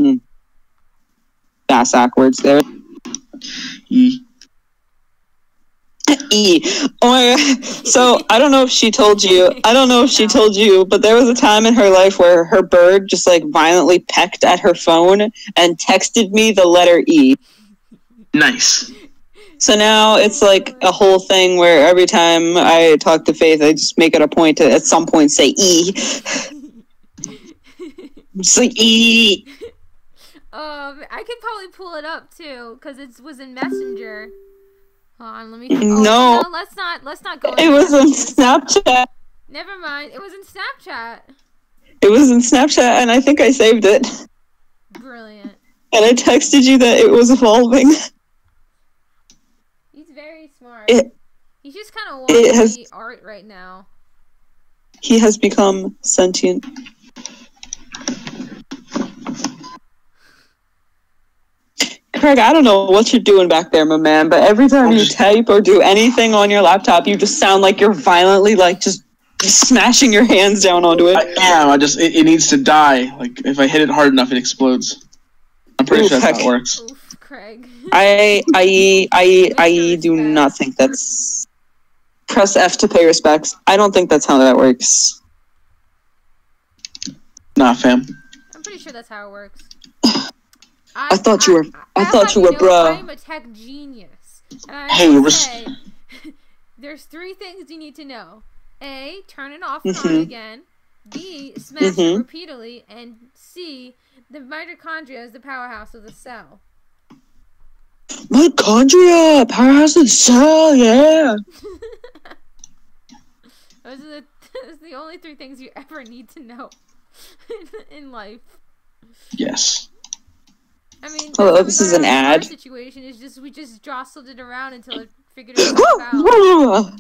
Bass backwards there. E. Oh my god. So, I don't know if she told you. But there was a time in her life where her bird just, like, violently pecked at her phone and texted me the letter E. Nice. So now it's like a whole thing where every time I talk to Faith, I just make it a point to at some point say E. Just like E. I could probably pull it up too, because it was in Messenger. Hold on, let me. No. Let's not go. It was in Snapchat. Never mind. It was in Snapchat. It was in Snapchat, and I think I saved it. Brilliant. And I texted you that it was evolving. He's very smart. He's just kind of watching the art right now. He has become sentient. Craig, I don't know what you're doing back there, my man, but every time you type or do anything on your laptop, you just sound like you're violently, like, just smashing your hands down onto it. I am. It needs to die. Like, if I hit it hard enough, it explodes. I'm pretty sure that's how it works. Oof, Craig. I do not think that's... Press F to pay respects. I don't think that's how that works. Nah, fam. I'm pretty sure that's how it works. I thought you were bro. I'm a tech genius. Hey, there's 3 things you need to know. A, turn it off and on again. B, smash it repeatedly. And C, the mitochondria is the powerhouse of the cell. Mitochondria! Powerhouse of the cell, yeah! Those are the only 3 things you ever need to know in life. Yes. I mean, hello, this is an ad. Situation is just we just jostled it around until it figured itself out.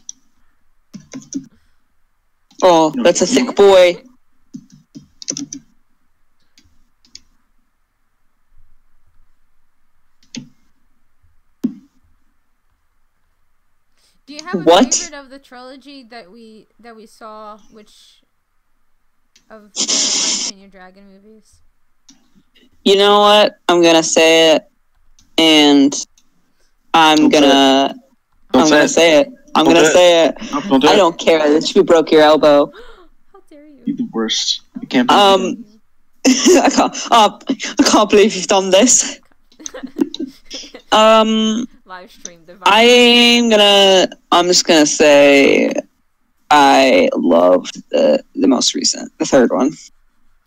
Oh, that's a thick boy. Do you have a favorite of the trilogy that we saw, which of the How to Train Your Dragon movies? You know what? I'm gonna say it, and I'm gonna say it. I don't care that you broke your elbow. How dare you? You're the worst. I can't. I can't believe you've done this. Live stream device. I'm just gonna say I loved the most recent, the third one.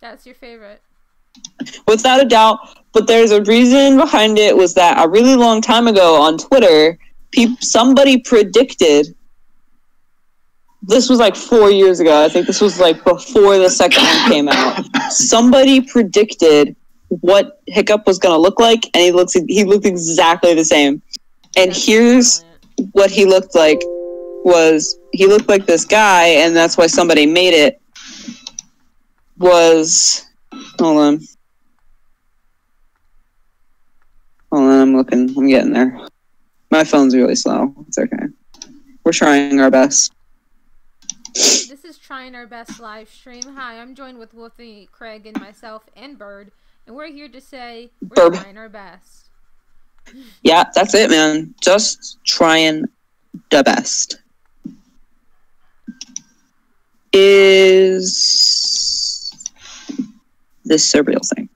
That's your favorite. Without a doubt. But there's a reason behind it. Was that a really long time ago on Twitter, somebody predicted. This was like 4 years ago. I think this was like before the second one came out. Somebody predicted what Hiccup was going to look like, and he looked exactly the same. And That's here's brilliant. what he looked like. He looked like this guy, and that's why somebody made it. Hold on, I'm looking. I'm getting there. My phone's really slow. It's okay. We're trying our best. This is Trying Our Best live stream. Hi, I'm joined with Wolfie, Craig, and myself, and Bird, and we're here to say we're trying our best. Yeah, that's it, man. Just trying the best. Is this a real thing?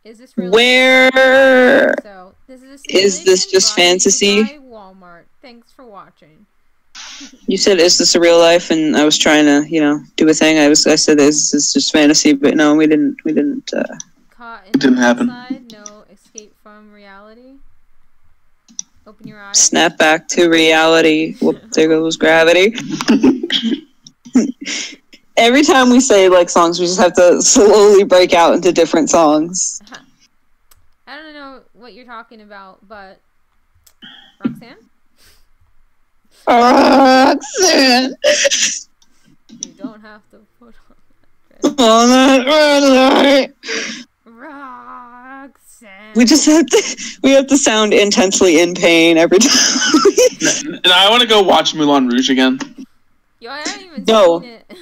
Is this real? Where So, this is this just fantasy? By Walmart. Thanks for watching. You said, "Is this a real life?" And I was trying to, do a thing. I said, "Is this just fantasy?" But no, we didn't. Caught in Didn't happen. Outside, no escape from reality. Open your eyes. Snap back to reality. Whoop, there goes gravity. Every time we say like songs, we just have to slowly break out into different songs. I don't know what you're talking about, but Roxanne? Roxanne. You don't have to put On that red light. Roxanne. We have to sound intensely in pain every time. And I want to go watch Moulin Rouge again. Yo, I haven't even No. seen it.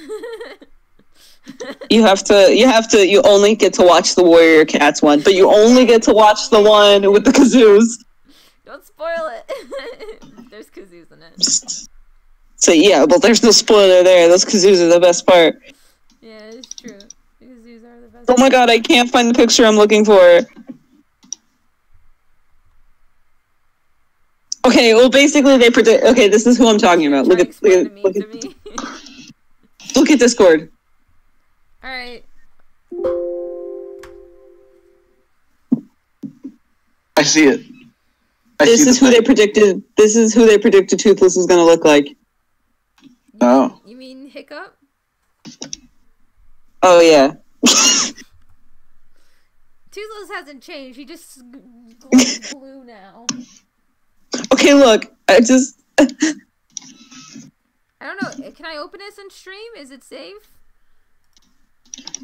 You only get to watch the Warrior Cats one, but you only get to watch the one with the kazoos. Don't spoil it. There's kazoos in it. So yeah, but there's no spoiler there. Those kazoos are the best part. Yeah, it's true. The kazoos are the best. Oh my god, I can't find the picture I'm looking for. Okay, well basically they predict. Okay, this is who I'm talking about. Look at Discord. All right. I see it. This is who they predicted Toothless is going to look like. Oh. You mean Hiccup? Oh yeah. Toothless hasn't changed. He just glows blue now. Okay, look. I don't know. Can I open this and stream? Is it safe?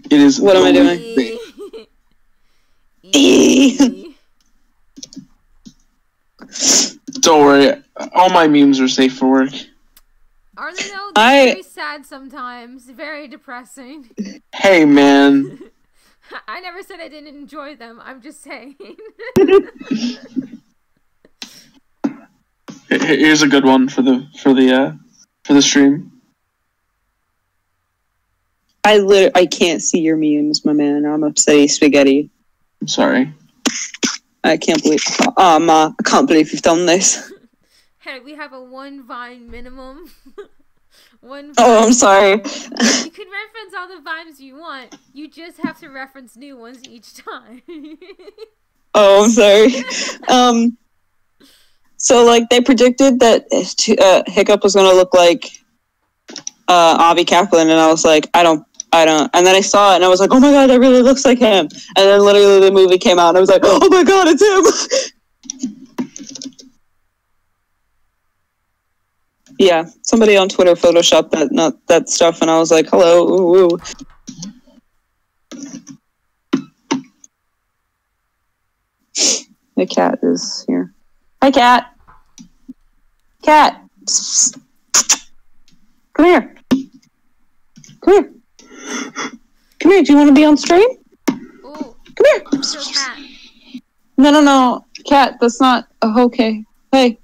It is. What am I doing? Don't worry. All my memes are safe for work. Are they though? They're very sad sometimes. Very depressing. Hey, man. I never said I didn't enjoy them. I'm just saying. Here's a good one for the stream. I can't see your memes, my man. I'm upsetty spaghetti. I'm sorry. I can't believe. I can't believe you've done this. Hey, we have a 1 Vine minimum. I'm sorry. You can reference all the Vines you want. You just have to reference new ones each time. Oh, I'm sorry. So like they predicted that Hiccup was gonna look like Avi Kaplan, and I was like, I don't. And then I saw it, and I was like, oh my god, that really looks like him. And then literally the movie came out, and I was like, oh my god, it's him. Yeah, somebody on Twitter photoshopped that stuff, and I was like, hello, ooh, ooh. The cat is here. Hi, cat. Cat. Psst. Come here. Come here. Come here. Do you want to be on stream? Ooh. Come here. So cat. No. Cat, that's not... Oh, okay. Hey.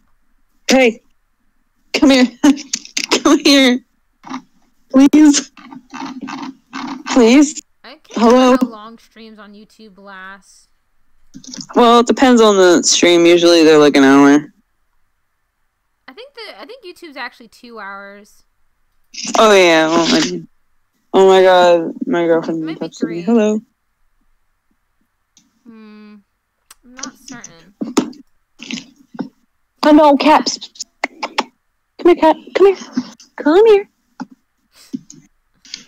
Come here. Come here. Please. Please. I can't Hello? how long streams on YouTube last. Well, it depends on the stream. Usually they're like an hour. I think YouTube's actually 2 hours. Oh, yeah. Well, Oh my god, my girlfriend Might be texted me. green. Hello. I'm not certain. Oh no, Caps. Come here, Cat. Come here. Come here.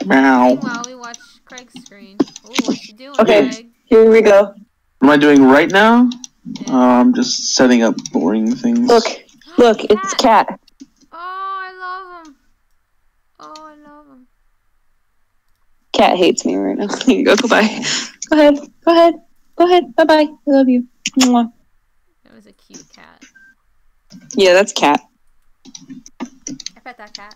Meow. Meanwhile, we watch Craig's screen. Oh, what you doing, Okay. Craig? Here we go. What am I doing right now? Yeah. I'm just setting up boring things. Look, it's Cat. Oh, I love him. Oh, I love him. Cat hates me right now. Here you go. Goodbye. Go ahead. Go ahead. Go ahead. Bye bye. I love you. Mwah. That was a cute cat. Yeah, that's Cat. I pet that cat.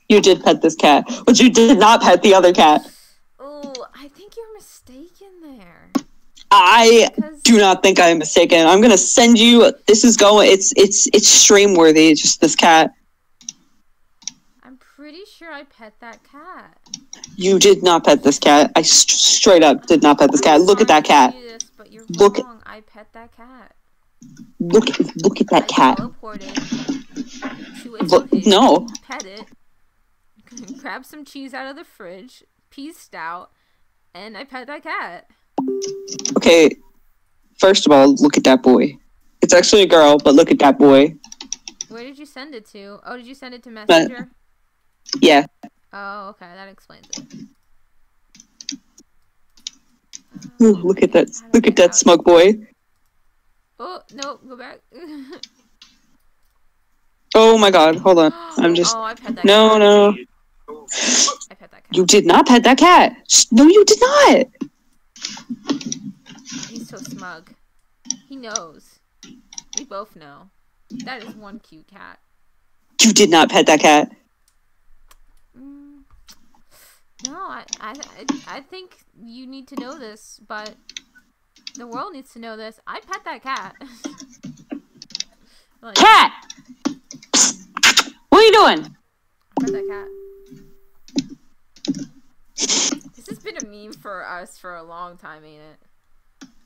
You did pet this cat, but you did not pet the other cat. Oh, I think you're mistaken there. I Because do not think I am mistaken. I'm gonna send you. This is going. It's stream worthy. It's just this cat. I'm pretty sure I pet that cat. You did not pet this cat. I straight up did not pet this cat. Look at that cat. This, but you're Look- wrong. I pet that cat. Look at that I cat. teleported to its Look, location, no. pet it, grab some cheese out of the fridge, pieced out, and I pet that cat. Okay. First of all, look at that boy. It's actually a girl, but look at that boy. Where did you send it to? Oh, did you send it to Messenger? Yeah. Oh, okay, that explains it. Ooh, look at that. Look at that smug boy. Oh, no, go back. Oh my god. Hold on. I'm just. Oh, I pet that No, cat. no. I pet that cat. You did not pet that cat. No, you did not. He's so smug. He knows. We both know. That is one cute cat. You did not pet that cat. No, I think you need to know this, but the world needs to know this. I pet that cat. Like, Cat! What are you doing? I pet that cat. This has been a meme for us for a long time, ain't it?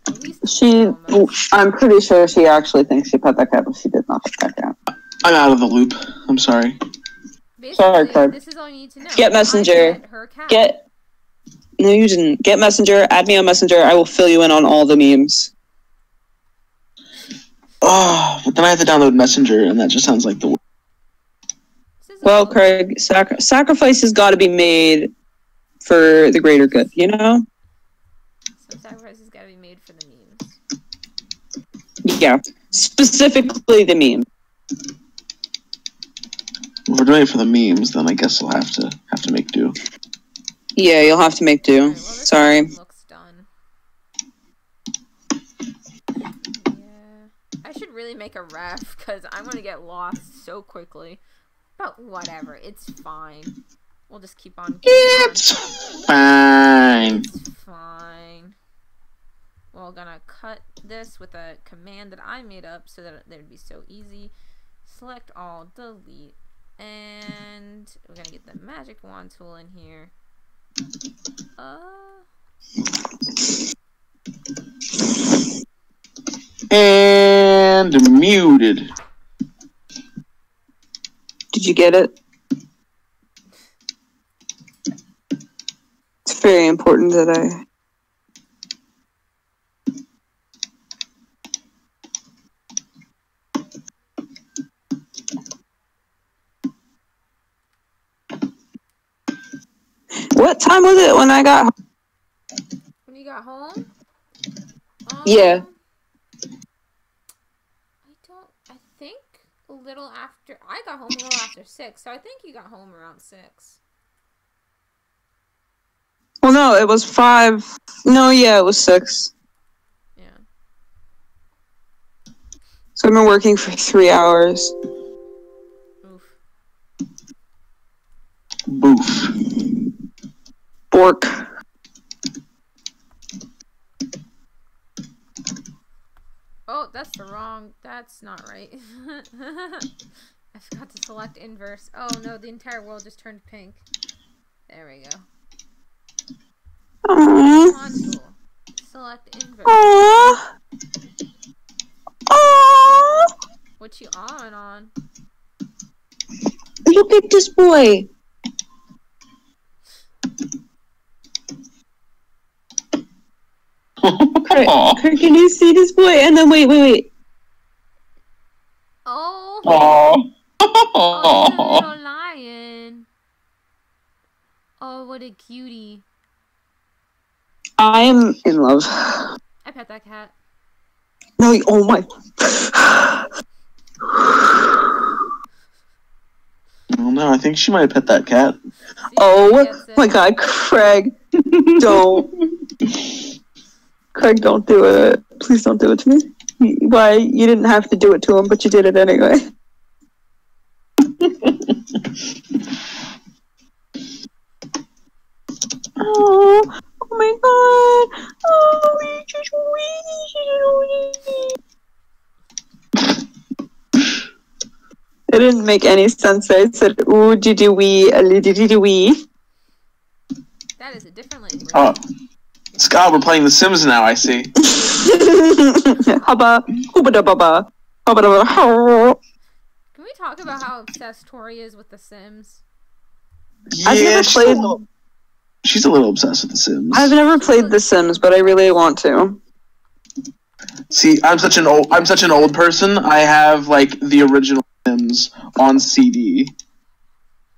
At least She. almost. I'm pretty sure she actually thinks she pet that cat, but she did not pet that cat. I'm out of the loop. I'm sorry. Basically, Sorry, Craig. this is all you need to know. Get Messenger. I pet her cat. Get. No, you didn't. Get Messenger. Add me on Messenger. I will fill you in on all the memes. Oh, but then I have to download Messenger, and that just sounds like the worst. This is Well, all- Craig, sacrifice has got to be made for the greater good, you know? Some sacrifices gotta be made for the memes. Yeah. Specifically the meme. If we're doing it for the memes, then I guess I'll have to make do. Yeah, you'll have to make do. Alright, well, this Sorry. one looks done. Yeah. I should really make a ref, because I'm gonna get lost so quickly. But whatever, it's fine. We'll just keep on keeping on. It's fine. It's fine. We're gonna cut this with a command that I made up so that it would be so easy. Select all, delete, and we're gonna get the magic wand tool in here. And muted. Did you get it? It's very important that I... What time was it when I got home? When you got home? Yeah. I think a little after, I got home a little after 6, so I think you got home around 6. Well, no, it was 5. No, yeah, it was 6. Yeah. So I've been working for 3 hours. Oof. Boof. Bork. Oh, that's not right. I forgot to select inverse. Oh no, the entire world just turned pink. There we go. Aww. Wand tool. Select inverse. Aww. Aww. What you on? Look at this boy. Can you see this boy? And then wait. Oh. Oh. Oh, he's a little lion. Oh, what a cutie. I am in love. I pet that cat. No, oh my. Oh no, I think she might have pet that cat. Oh my god, Craig. Don't. Craig, don't do it. Please don't do it to me. Why? You didn't have to do it to him, but you did it anyway. Oh my god. Oh, it didn't make any sense. I said, ooh, did you wee, did wee. That is a different language. Oh. Scott, we're playing The Sims now, I see. Hubba, hubba da bubba, hubba da bubba. Can we talk about how obsessed Tori is with The Sims? Yeah, I've never played. She's a little obsessed with The Sims. I've never played The Sims, but I really want to. See, I'm such an old person. I have like the original Sims on CD.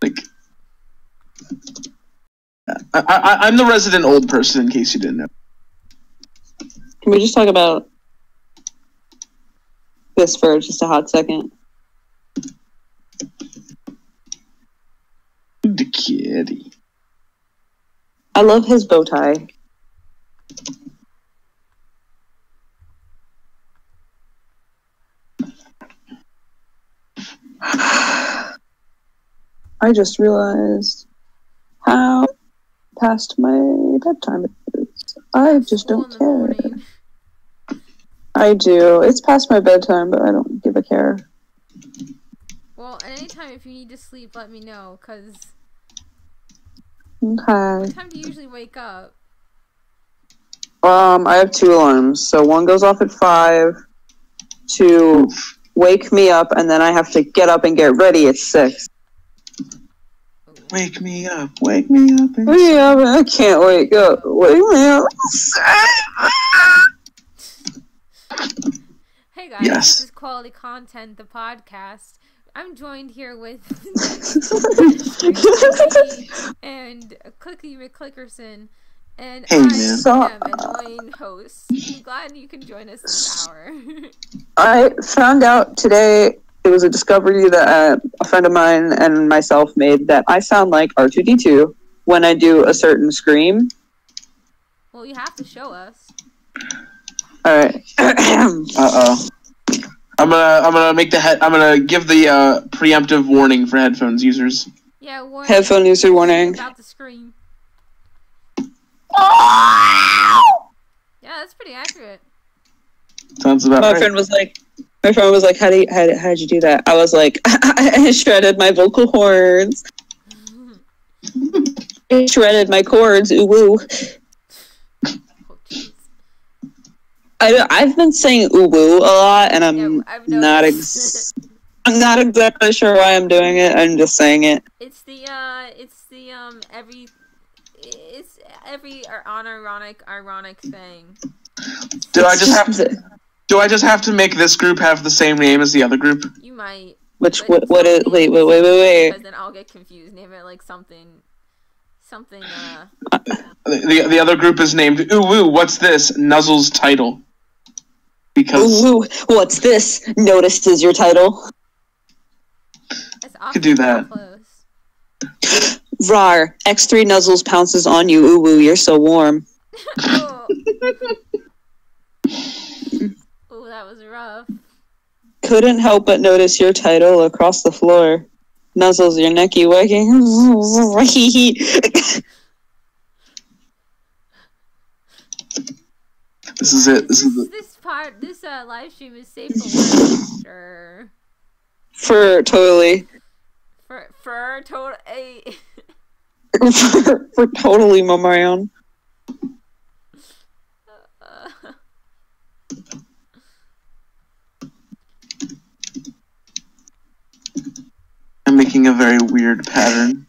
Like, I'm the resident old person. In case you didn't know. Can we just talk about this for just a hot second? The kitty. I love his bow tie. I just realized how past my bedtime is. I just don't care. I do. It's past my bedtime, but I don't give a care. Well, anytime if you need to sleep, let me know, cause. Okay. What time do you usually wake up? I have 2 alarms. So one goes off at 5 to wake me up, and then I have to get up and get ready at 6. Wake me up, wake me up. Yeah, but I can't wake up. Wake me up. Hey guys, Yes. This is Quality Content, the podcast. I'm joined here with and Clicky McClickerson, and Hey, I man. am annoying host. I'm glad you can join us this hour. I found out today, it was a discovery that a friend of mine and myself made, that I sound like R2-D2 when I do a certain scream. Well, you have to show us. Alright. Uh-oh. I'm gonna give the preemptive warning for headphones users. Yeah, warning. Headphone user warning. About to scream. Yeah, that's pretty accurate. Sounds about My right. friend was like, how'd you do that? I was like, I shredded my vocal cords. I shredded my chords. Ooh woo. Oh, jeez. I've been saying ooh woo a lot, and I'm I've not noticed. I'm not exactly sure why I'm doing it. I'm just saying it. It's every ironic thing. Do I just have to make this group have the same name as the other group? You might. What is? Because Wait. then I'll get confused. Name it like something. The other group is named Ooh Woo. What's this? Nuzzle's title. Because Ooh, what's this? Noticed is your title. It's could do that. Close. Rar, X3 Nuzzles pounces on you. Ooh woo, you're so warm. Oh. Ooh, that was rough. Couldn't help but notice your title across the floor. Nuzzles your necky wacky. This is it. This live stream is safe for work, sure. For totally. For total. for totally Mamarion. I'm making a very weird pattern.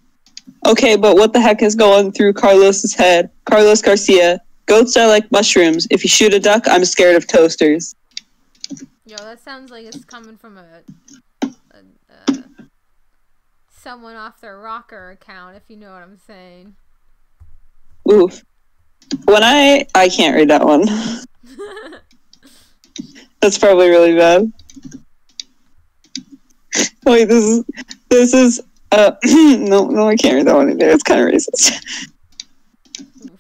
Okay, but what the heck is going through Carlos's head? Carlos Garcia. Goats are like mushrooms. If you shoot a duck, I'm scared of toasters. Yo, that sounds like it's coming from a someone off their rocker account, if you know what I'm saying. Oof. When I can't read that one. That's probably really bad. Wait, this is no, I can't read that one either. It's kind of racist. Oof.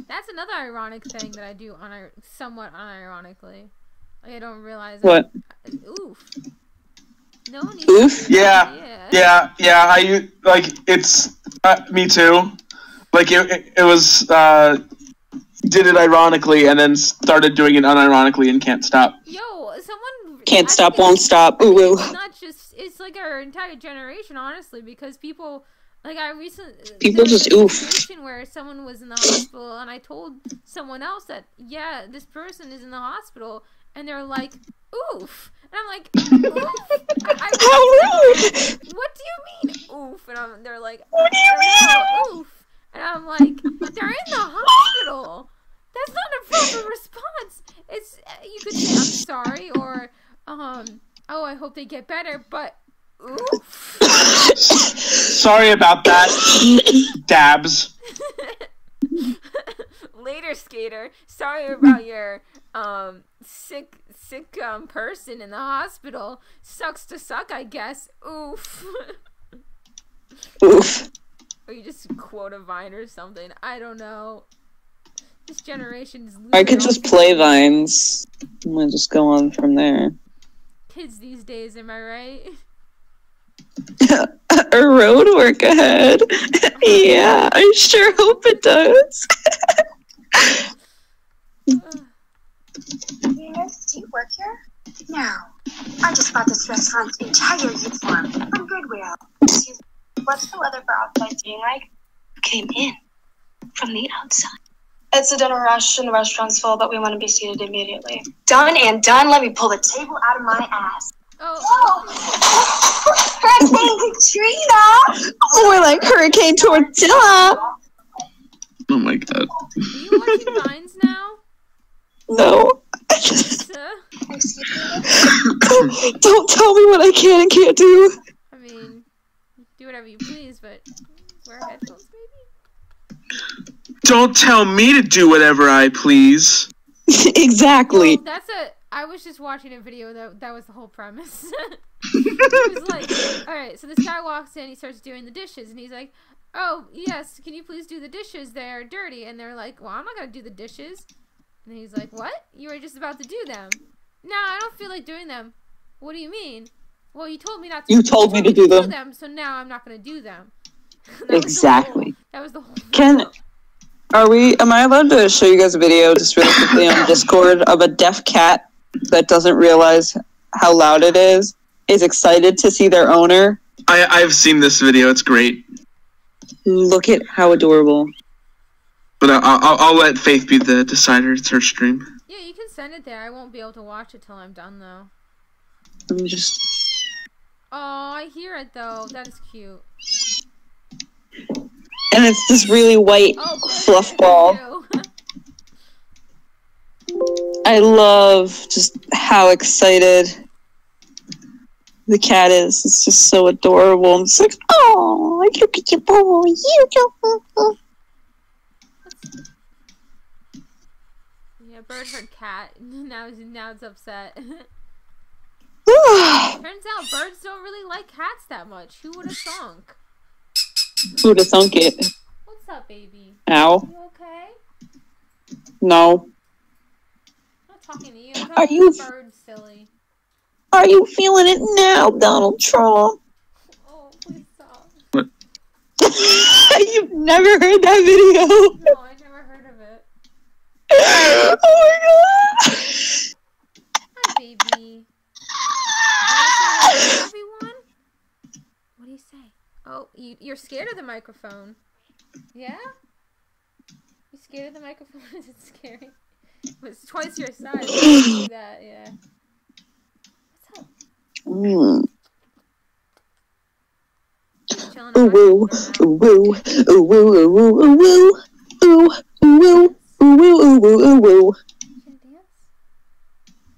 That's another ironic thing that I do somewhat unironically. Like I don't realize. What? Oof. No one needs Oof? to Yeah. I like it's me too. Like it was did it ironically and then started doing it unironically and can't stop. Yo, someone Can't stop, won't stop. Ooh, ooh. It's not just. It's like our entire generation, honestly, because people. Like People just there was a oof. situation where someone was in the hospital, and I told someone else that this person is in the hospital, and they're like, "Oof," and I'm like, "Oof." How rude! What do you mean, oof? And they're like, "What do you mean, oof?" And I'm like, "They're in the hospital. That's not a proper response. It's you could say I'm sorry or oh I hope they get better, but." Oof. Sorry about that, Dabs. Later, skater. Sorry about your sick person in the hospital. Sucks to suck, I guess. Oof. Oof. Or you just quote a Vine or something. I don't know. This generation is. I could just play vines. I'm gonna just go on from there. Kids these days, am I right? A road work ahead. Yeah, I sure hope it does. Venus, do you work here? No. I just bought this restaurant's entire uniform from Goodwill. What's the weather for outside being like? Came in from the outside. It's a dinner rush and the restaurant's full, but we want to be seated immediately. Done and done. Let me pull the table out of my ass. Oh. Hurricane Katrina! More like Hurricane Tortilla. Oh my god. Are you watching Vines now? No. Excuse me? Don't tell me what I can and can't do. I mean, do whatever you please, but wear headphones, maybe? Don't tell me to do whatever I please. Exactly. Well, I was just watching a video that was the whole premise. It was like, alright, so this guy walks in, he starts doing the dishes, and he's like, oh, yes, can you please do the dishes? They're dirty. And they're like, well, I'm not going to do the dishes. And he's like, what? You were just about to do them. No, I don't feel like doing them. What do you mean? Well, you told me not to. You told me to do them. So now I'm not going to do them. Exactly. That was the whole Am I allowed to show you guys a video just really quickly on Discord of a deaf cat that doesn't realize how loud it is excited to see their owner? I've seen this video. It's great. Look at how adorable. But I'll let Faith be the decider. It's her stream. Yeah, you can send it there. I won't be able to watch it till I'm done, though. I'm just... Oh, I hear it, though. That is cute. And it's this really white fluff ball. I love just how excited the cat is. It's just so adorable. I'm just like, oh, look at your boy. You go. Yeah, bird heard cat. Now it's upset. Turns out birds don't really like cats that much. Who would have thunk? Who would have thunk it? What's up, baby? Ow. You okay? No. I'm not talking to you. Are you bird silly? Are you feeling it now, Donald Trump? Oh, please stop. What? You've never heard that video? No, I never heard of it. Oh my god. Hi, baby. Hi, everyone. What do you say? Oh, you're scared of the microphone. Yeah? You scared of the microphone? Is it scary? It's twice your size. Do that, yeah. What's up? Just chilling Ooh on my woo, shoulder now. ooh woo, ooh woo, ooh woo, ooh woo, ooh Ooh, ooh, ooh, ooh, ooh, ooh. You gonna dance?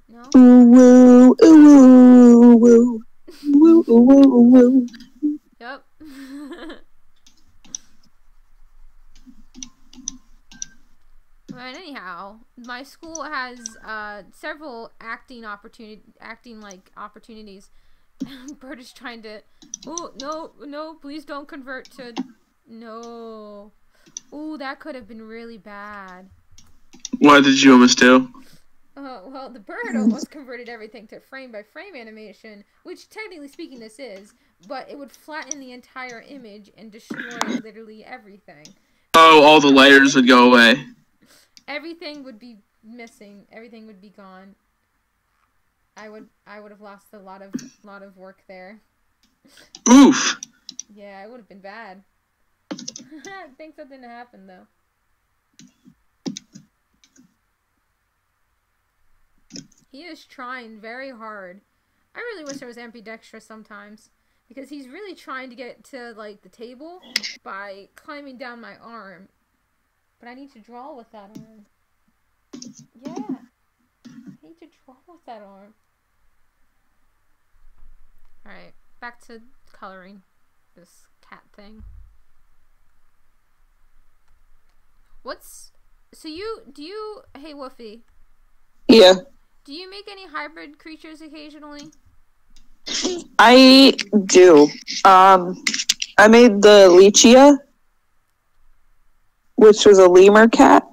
No? Ooh, ooh, ooh, ooh, ooh, ooh, ooh, ooh. Yep. But anyhow, my school has several acting opportunities. Bert is trying to. Oh no! Please don't convert to. No. Ooh, that could have been really bad. What did you almost do? Oh well, the bird almost converted everything to frame by frame animation, which technically speaking this is, but it would flatten the entire image and destroy literally everything. Oh, all the layers would go away. Everything would be missing. Everything would be gone. I would have lost a lot of work there. Oof. Yeah, it would have been bad. Thanks that didn't happen though. He is trying very hard. I really wish I was ambidextrous sometimes, because he's really trying to get to like the table by climbing down my arm. But I need to draw with that arm. Yeah. I need to draw with that arm. Alright, back to coloring this cat thing. Hey Woofy, Yeah, do you make any hybrid creatures occasionally? I do. I made the Lichia, which was a lemur cat.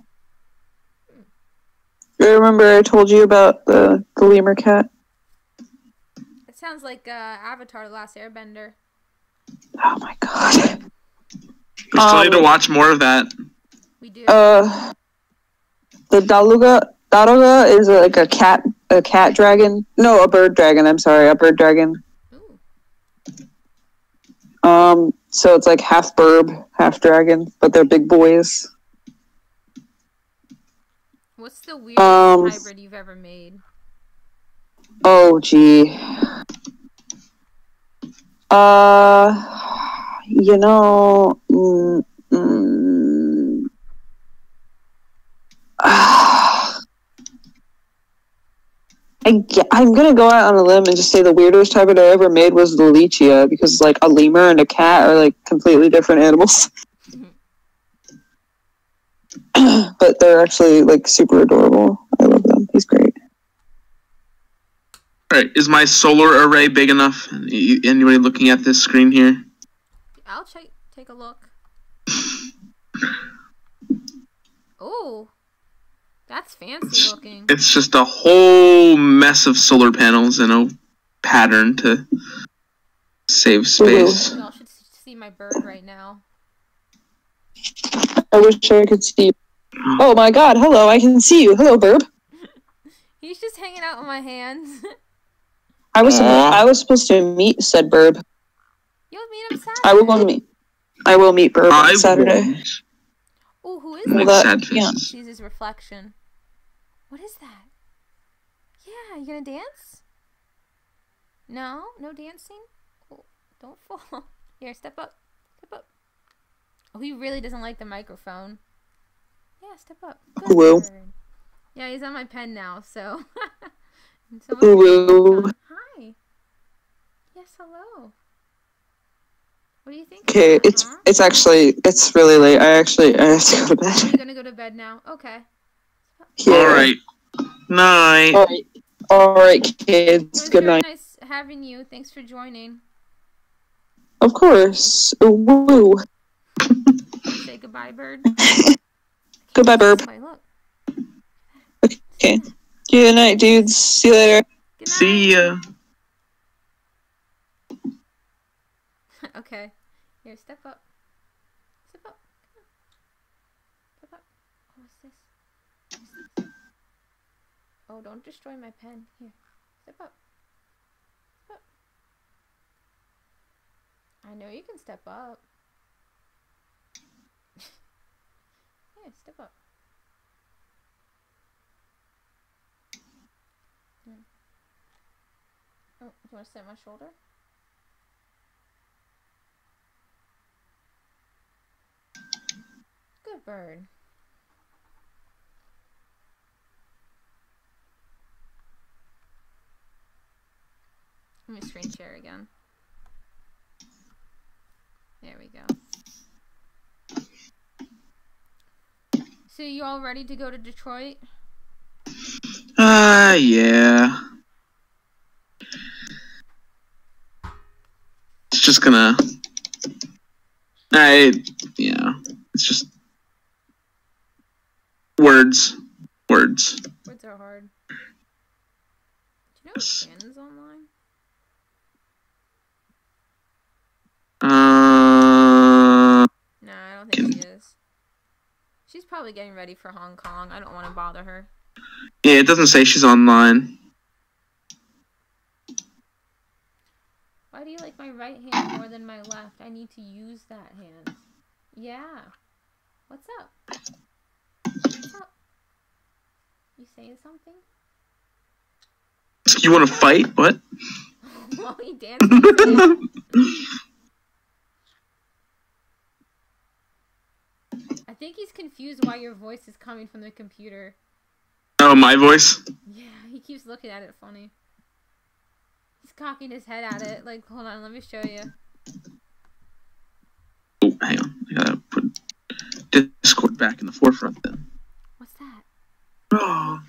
You remember I told you about the lemur cat? It sounds like Avatar: The Last Airbender. Oh my god. We still need to watch more of that. We do. The Daruga is like a cat dragon. No, a bird dragon. I'm sorry, a bird dragon. Ooh. So it's like half burb, half dragon, but they're big boys. What's the weirdest hybrid you've ever made? Oh gee. You know, I'm gonna go out on a limb and just say the weirdest hybrid I ever made was the Lichia, because like a lemur and a cat are like completely different animals. But they're actually like super adorable. I love them. He's great. Alright, is my solar array big enough? Anybody looking at this screen here? I'll take a look. Oh, that's fancy looking. It's just a whole mess of solar panels in a pattern to save space. Y'all should see my bird right now. I wish I could see you. Oh my god, hello, I can see you. Hello, Burb. He's just hanging out with my hands. I was supposed to meet said Burb. You'll meet him Saturday. I will meet Burb on Saturday. Oh, who is Like that? sad faces. Sees his reflection. What is that? Yeah, you gonna dance? No? No dancing? Oh, don't fall. Here, step up. Step up. Oh, he really doesn't like the microphone. Yeah, step up. Good bird. Yeah, he's on my pen now, so. Hi. Yes, hello. What do you think? Okay, it's really late. I have to go to bed. You're gonna go to bed now? Okay. Yeah. Alright. Night. Alright, kids. It was Good very night. nice having you. Thanks for joining. Of course. Woo. Say goodbye, bird. Goodbye, Burb. Wait, look. Okay. Good night, dudes. See you later. Good night. See ya. Okay. Here, step up. Step up. Step up. Oh, what's this? Oh, don't destroy my pen. Here. Step up. Step up. I know you can step up. Yeah, step up. Oh, you want to sit on my shoulder? Good bird. Let me screen share again. There we go. So you all ready to go to Detroit? Yeah. It's just gonna... yeah. It's just... Words. Words are hard. Do you know if Shannon's online? No, I don't think she is. She's probably getting ready for Hong Kong. I don't want to bother her. Yeah, it doesn't say she's online. Why do you like my right hand more than my left? I need to use that hand. Yeah. What's up? What's up? You saying something? You want to fight? What? Oh, he dancing. I think he's confused why your voice is coming from the computer. Oh, my voice? Yeah, he keeps looking at it funny. He's cocking his head at it. Like, hold on, let me show you. Oh, hang on. I gotta put Discord back in the forefront then. What's that? Oh.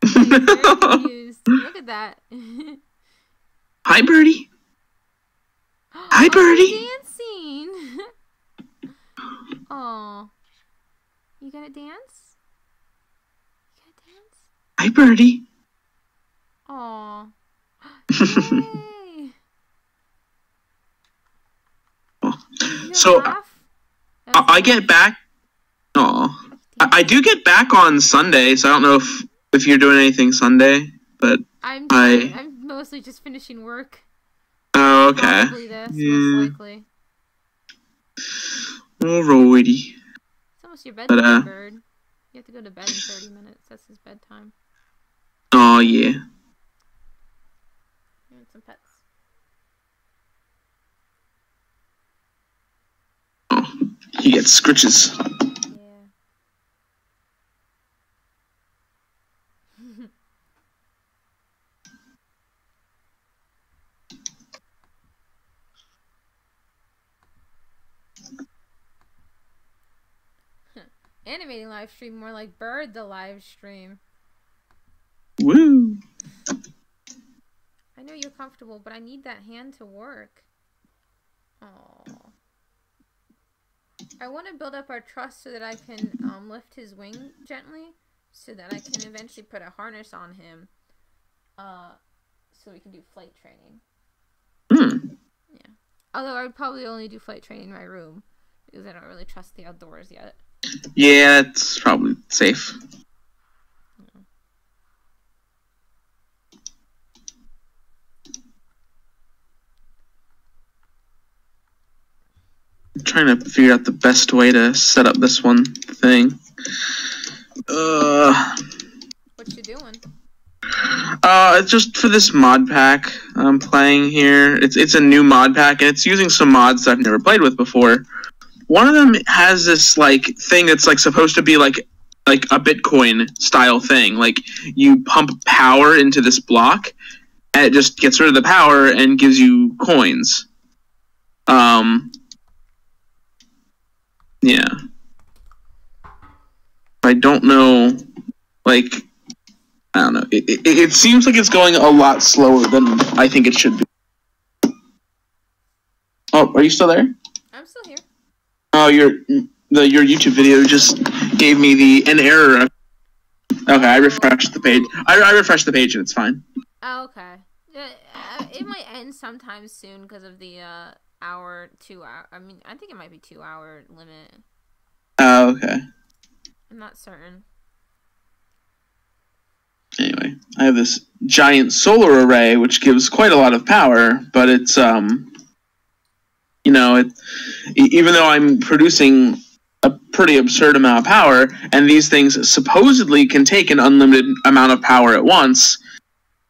I'm very confused. Look at that. Hi, Birdie. Hi, Birdie. Dancing. Oh. You gonna dance? You gonna dance? Hi, Birdie. Aw. Yay. So, I get back. Aw. I do get back on Sunday, so I don't know if you're doing anything Sunday, but I'm mostly just finishing work. Oh, okay. Probably this, most likely. Alrighty. It's almost your bedtime, Bird. You have to go to bed in 30 minutes. That's his bedtime. Oh, yeah. And some pets. Oh, he gets scritches. Yeah. Animating live stream, more like Bird the live stream. Woo! I know you're comfortable, but I need that hand to work. Oh. I want to build up our trust so that I can lift his wing gently, so that I can eventually put a harness on him, so we can do flight training. Yeah. Although I would probably only do flight training in my room, because I don't really trust the outdoors yet. Yeah, it's probably safe. I'm trying to figure out the best way to set up this one thing. What you doing? Just for this mod pack I'm playing here. It's a new mod pack, and it's using some mods that I've never played with before. One of them has this like thing that's like supposed to be like a Bitcoin style thing. Like you pump power into this block, and it just gets rid of the power and gives you coins. Yeah. I don't know, like, I don't know. It seems like it's going a lot slower than I think it should be. Oh, are you still there? I'm still here. Oh, your YouTube video just gave me an error. Okay, I refreshed the page. I refreshed the page and it's fine. Oh, okay. It might end sometime soon because of the 2 hour. I mean, I think it might be 2 hour limit. Oh, okay. I'm not certain. Anyway, I have this giant solar array which gives quite a lot of power, but it's you know, even though I'm producing a pretty absurd amount of power, and these things supposedly can take an unlimited amount of power at once,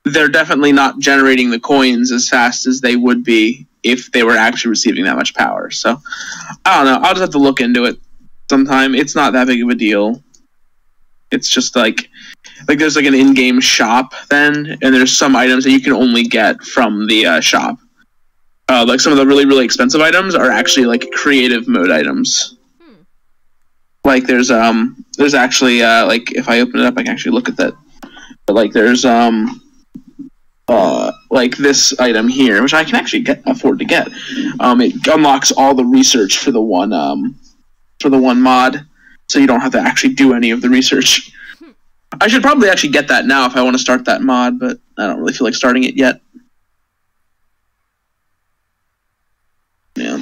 they're definitely not generating the coins as fast as they would be if they were actually receiving that much power. So, I don't know. I'll just have to look into it sometime. It's not that big of a deal. It's just like, like there's like an in-game shop then, and there's some items that you can only get from the shop. Like some of the really, really expensive items are actually like creative mode items. Like there's actually like if I open it up I can actually look at that. But like there's like this item here, which I can actually afford to get. It unlocks all the research for the one mod, so you don't have to actually do any of the research. I should probably actually get that now if I want to start that mod, but I don't really feel like starting it yet. Yeah.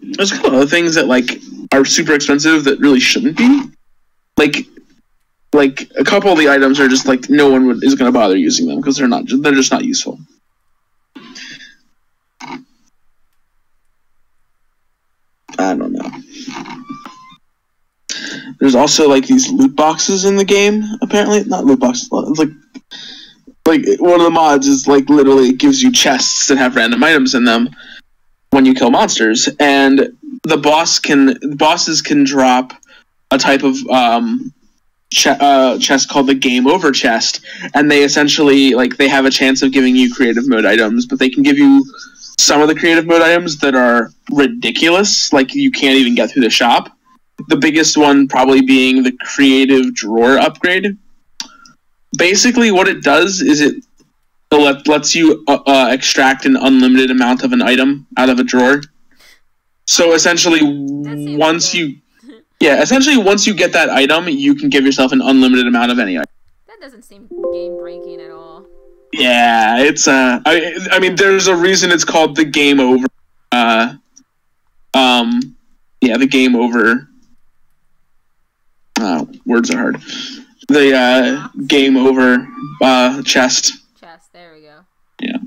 There's a couple other things that like are super expensive that really shouldn't be. Like a couple of the items are just like no one is going to bother using them because they're just not useful. I don't know. There's also like these loot boxes in the game. Apparently, not loot boxes. It's like one of the mods is like literally it gives you chests that have random items in them when you kill monsters, and the bosses can drop a type of chest called the game over chest, and they essentially like they have a chance of giving you creative mode items, but they can give you some of the creative mode items that are ridiculous, like you can't even get through the shop. The biggest one probably being the creative drawer upgrade. Basically what it does is it lets you extract an unlimited amount of an item out of a drawer. So essentially once you get that item, you can give yourself an unlimited amount of any item. That doesn't seem game breaking at all. Yeah, it's I mean there's a reason it's called the game over the game over words are hard. The game over chest. Chest, there we go. Yeah.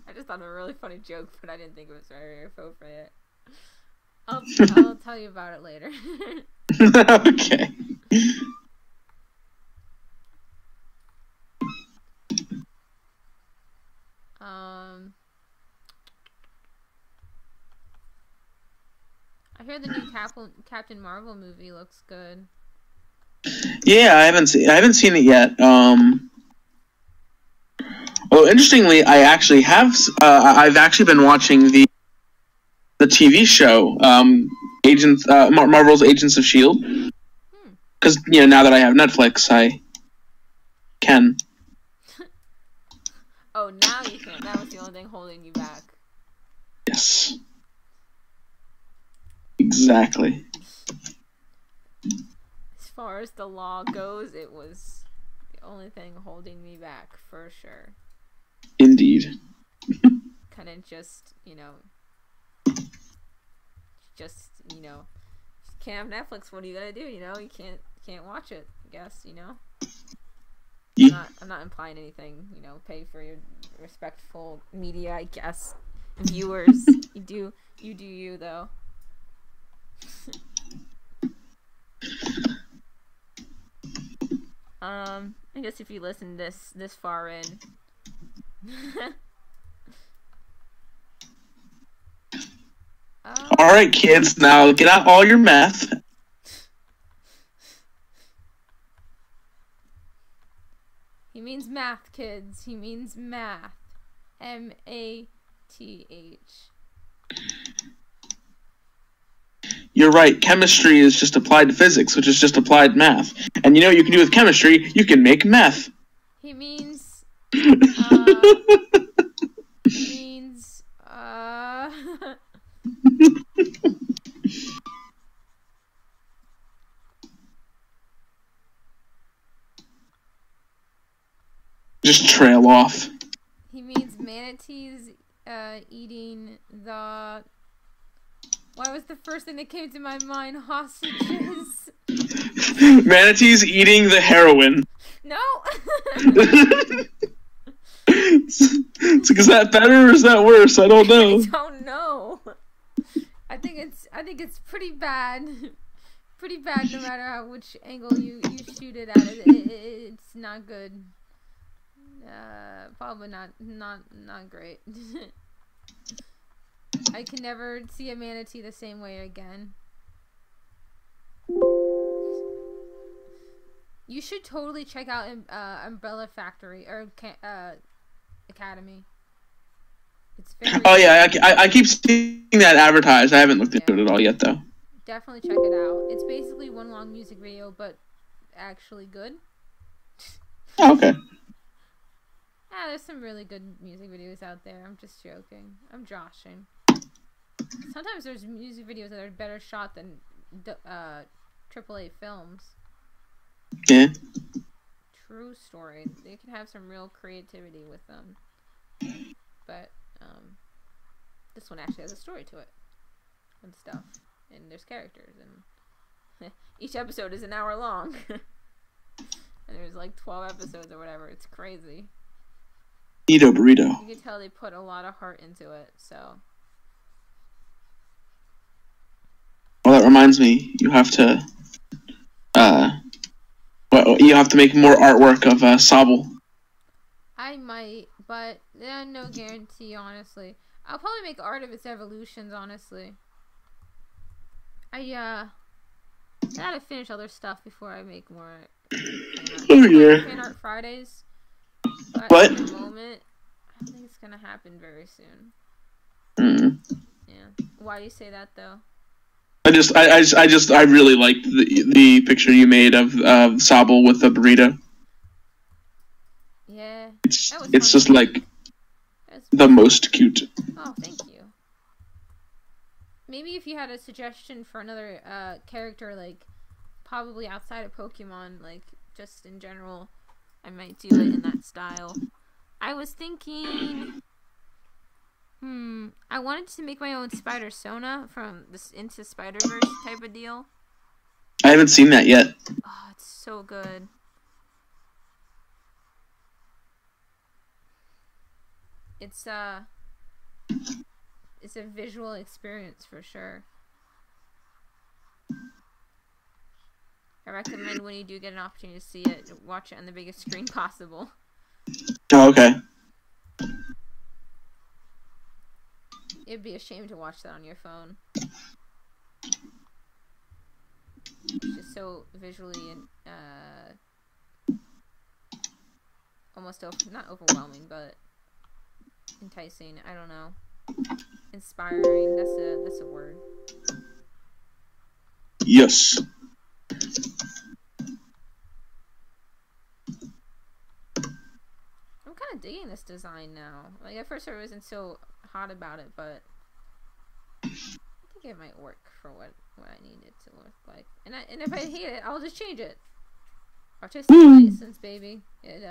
I just thought of a really funny joke, but I didn't think it was very appropriate. I'll tell you about it later. Okay. I hear the new Captain Marvel movie looks good. Yeah, I haven't seen it yet. Well, interestingly, I actually have. I've actually been watching the TV show, Marvel's Agents of S.H.I.E.L.D. Because now that I have Netflix, I can. Oh, now you can. That was the only thing holding you back. Yes. Exactly. As far as the law goes, it was the only thing holding me back, for sure. Indeed. Kind of just, you can't have Netflix. What are you gonna do? You can't watch it. I guess Yeah. I'm not implying anything. Pay for your respectful media, I guess. Viewers, you do you though. I guess if you listen this far in. Alright, kids, now get out all your meth. He means math, kids. He means math. M-A-T-H. You're right, chemistry is just applied physics, which is just applied math. And you know what you can do with chemistry? You can make meth. He means... Just trail off. He means manatees eating the... Why was the first thing that came to my mind hostages? Manatees eating the heroin. No! Is that better or is that worse? I don't know. I don't know. I think it's pretty bad. Pretty bad no matter which angle you shoot it at. It's not good. Probably not great. I can never see a manatee the same way again. You should totally check out Umbrella Factory or Academy. It's very. Oh yeah, I keep seeing that advertised. I haven't looked into it at all yet though. Definitely check it out. It's basically one long music video, but actually good. Oh, okay. Ah, there's some really good music videos out there. I'm just joking. I'm joshing. Sometimes there's music videos that are better shot than AAA films. Yeah. True story. They can have some real creativity with them. But this one actually has a story to it and stuff. And there's characters and each episode is an hour long. And there's like 12 episodes or whatever. It's crazy. Edo burrito. You can tell they put a lot of heart into it, so. Well, that reminds me, you have to make more artwork of Sobble. I might, but no guarantee, honestly. I'll probably make art of its evolutions, honestly. I gotta finish other stuff before I make more Oh yeah. Fan Art Fridays. But what? at the moment, I don't think it's gonna happen very soon. Yeah. Why do you say that though? I really liked the picture you made of Sobble with the burrito. Yeah. It's just like the most cute. Oh, thank you. Maybe if you had a suggestion for another character, like probably outside of Pokemon, like just in general, I might do it in that style. I was thinking, I wanted to make my own Spider Sona from this Into Spider-Verse type of deal. I haven't seen that yet. Oh, it's so good. It's a visual experience for sure. I recommend when you do get an opportunity to see it, watch it on the biggest screen possible. Oh, okay. It'd be a shame to watch that on your phone. It's just so visually and almost not overwhelming, but enticing. I don't know. Inspiring. That's a word. Yes. I'm kind of digging this design now. Like at first I wasn't so hot about it, but I think it might work for what I need it to look like. And if I hate it, I'll just change it. Artistic license, baby. It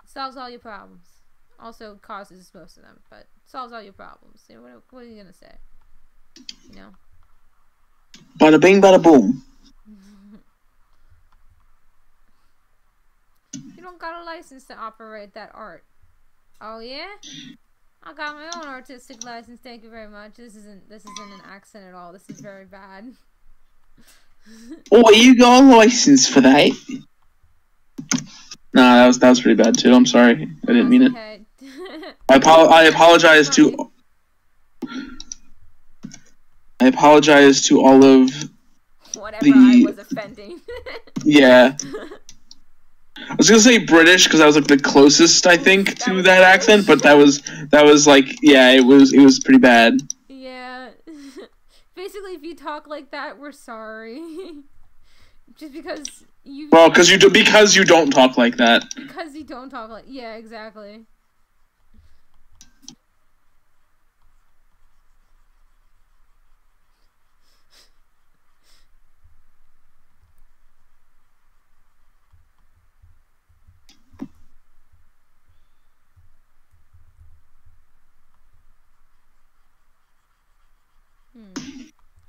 solves all your problems. Also causes most of them, but solves all your problems. You know, what are you gonna say? You know? Bada bing, bada boom. You don't got a license to operate that art. Oh yeah? I got my own artistic license, thank you very much. This isn't an accent at all. This is very bad. Oh, you got a license for that? Nah, that was pretty bad too. I'm sorry. I didn't mean it. I apologize to all of whatever I was offending. Yeah. I was gonna say British because I was like the closest I think to that accent, but that was like, yeah, it was pretty bad. Yeah. Basically, if you talk like that, we're sorry. Just because you. Well, because you don't talk like that. Because you don't talk like, yeah, exactly.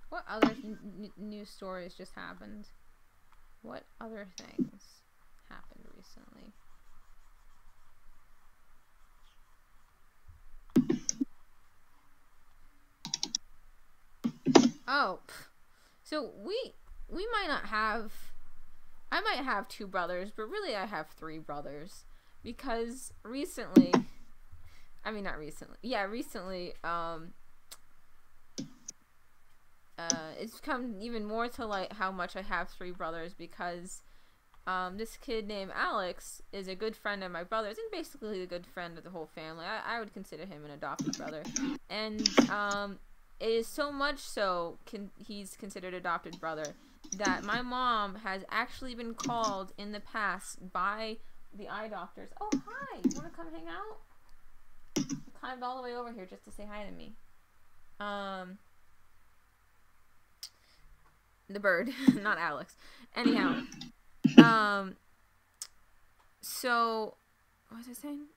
What other news stories just happened? What other things happened recently? Oh, so we might not have. I might have 2 brothers, but really I have 3 brothers because recently. I mean, not recently. Yeah, recently. it's come even more to light how much I have 3 brothers, because this kid named Alex is a good friend of my brother's and basically a good friend of the whole family. I would consider him an adopted brother. And it is so much so he's considered adopted brother that my mom has actually been called in the past by the eye doctors. Oh, hi! You want to come hang out? You climbed all the way over here just to say hi to me. The bird, not Alex. Anyhow, so what was I saying?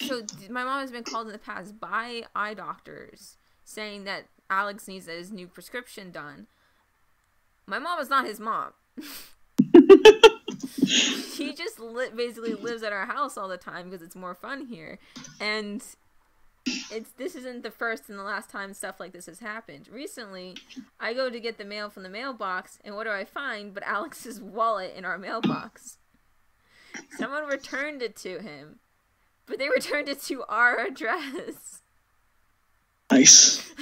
So my mom has been called in the past by eye doctors saying that Alex needs his new prescription done. My mom is not his mom. She just basically lives at our house all the time because it's more fun here, and this isn't the first and the last time stuff like this has happened. Recently, I go to get the mail from the mailbox, and what do I find but Alex's wallet in our mailbox? Someone returned it to him, but they returned it to our address. Nice.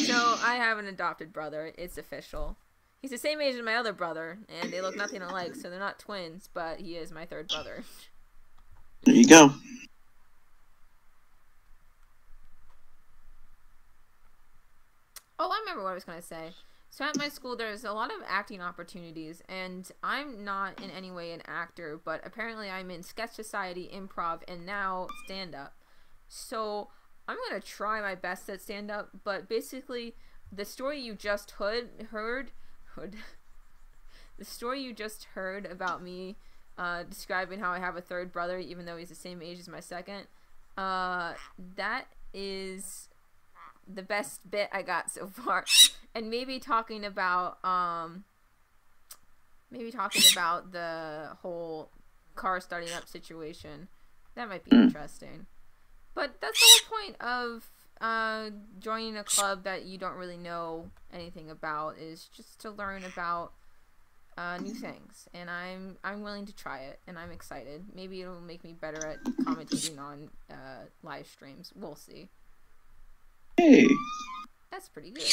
So I have an adopted brother. It's official. He's the same age as my other brother, and they look nothing alike, so they're not twins, but he is my 3rd brother. There you go. Oh, I remember what I was going to say. So at my school, there's a lot of acting opportunities, and I'm not in any way an actor, but apparently I'm in sketch society, improv, and now stand-up. So I'm going to try my best at stand-up, but basically the story you just heard the story you just heard about me describing how I have a 3rd brother even though he's the same age as my 2nd, that is the best bit I got so far. And maybe talking about the whole car starting up situation. That might be interesting. But that's the whole point of joining a club that you don't really know anything about, is just to learn about new things. And I'm willing to try it, and I'm excited. Maybe it'll make me better at commentating on live streams. We'll see. Hey. That's pretty good.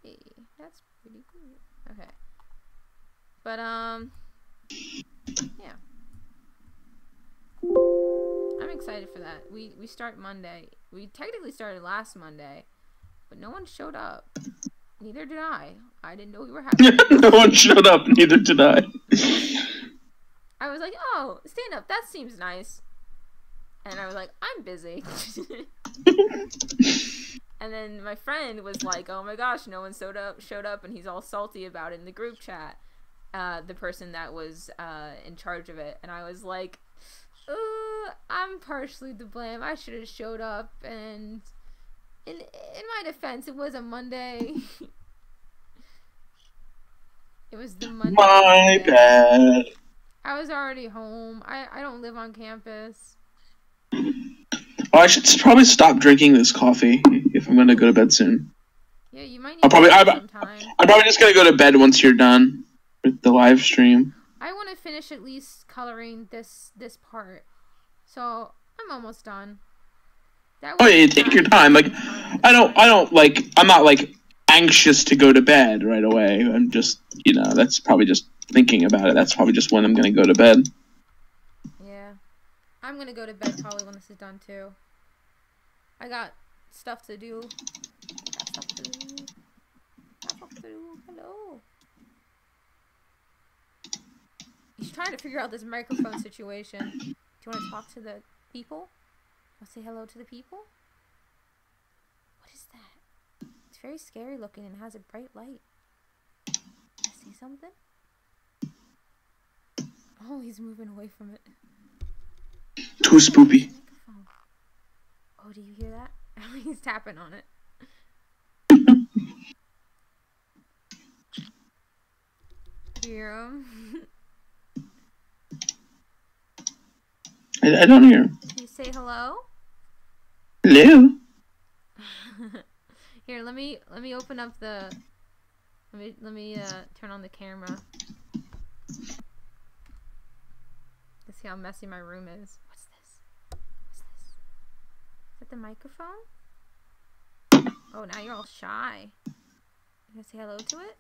Hey, that's pretty good. Okay. But yeah. I'm excited for that. We start Monday. We technically started last Monday, but no one showed up. Neither did I. I didn't know we were having No one showed up, neither did I. I was like, oh, stand up, that seems nice. And I was like, I'm busy. And then my friend was like, oh my gosh, no one showed up, and he's all salty about it in the group chat. The person that was in charge of it. And I was like, I'm partially to blame. I should have showed up, and in my defense, it was a Monday. It was the Monday. My bad. I was already home. I don't live on campus. Oh, I should probably stop drinking this coffee if I'm gonna go to bed soon. Yeah, you might need some time. I'm probably just gonna go to bed once you're done with the live stream. I want to finish at least coloring this part, so I'm almost done. Oh yeah, take your time. Like, I'm not like anxious to go to bed right away. I'm just, that's probably just thinking about it. That's probably just when I'm gonna go to bed. Yeah, I'm gonna go to bed probably when this is done too. I got stuff to do. Hello. He's trying to figure out this microphone situation. Do you want to talk to the people? Want to say hello to the people? What is that? It's very scary looking and has a bright light. I see something? Oh, he's moving away from it. Too spoopy. Oh, do you hear that? He's tapping on it. Hear him? I don't hear him. Can you say hello? Hello. Here, let me open up the. Let me turn on the camera. Let's see how messy my room is. What's this? Is that the microphone? Oh, now you're all shy. You gonna say hello to it?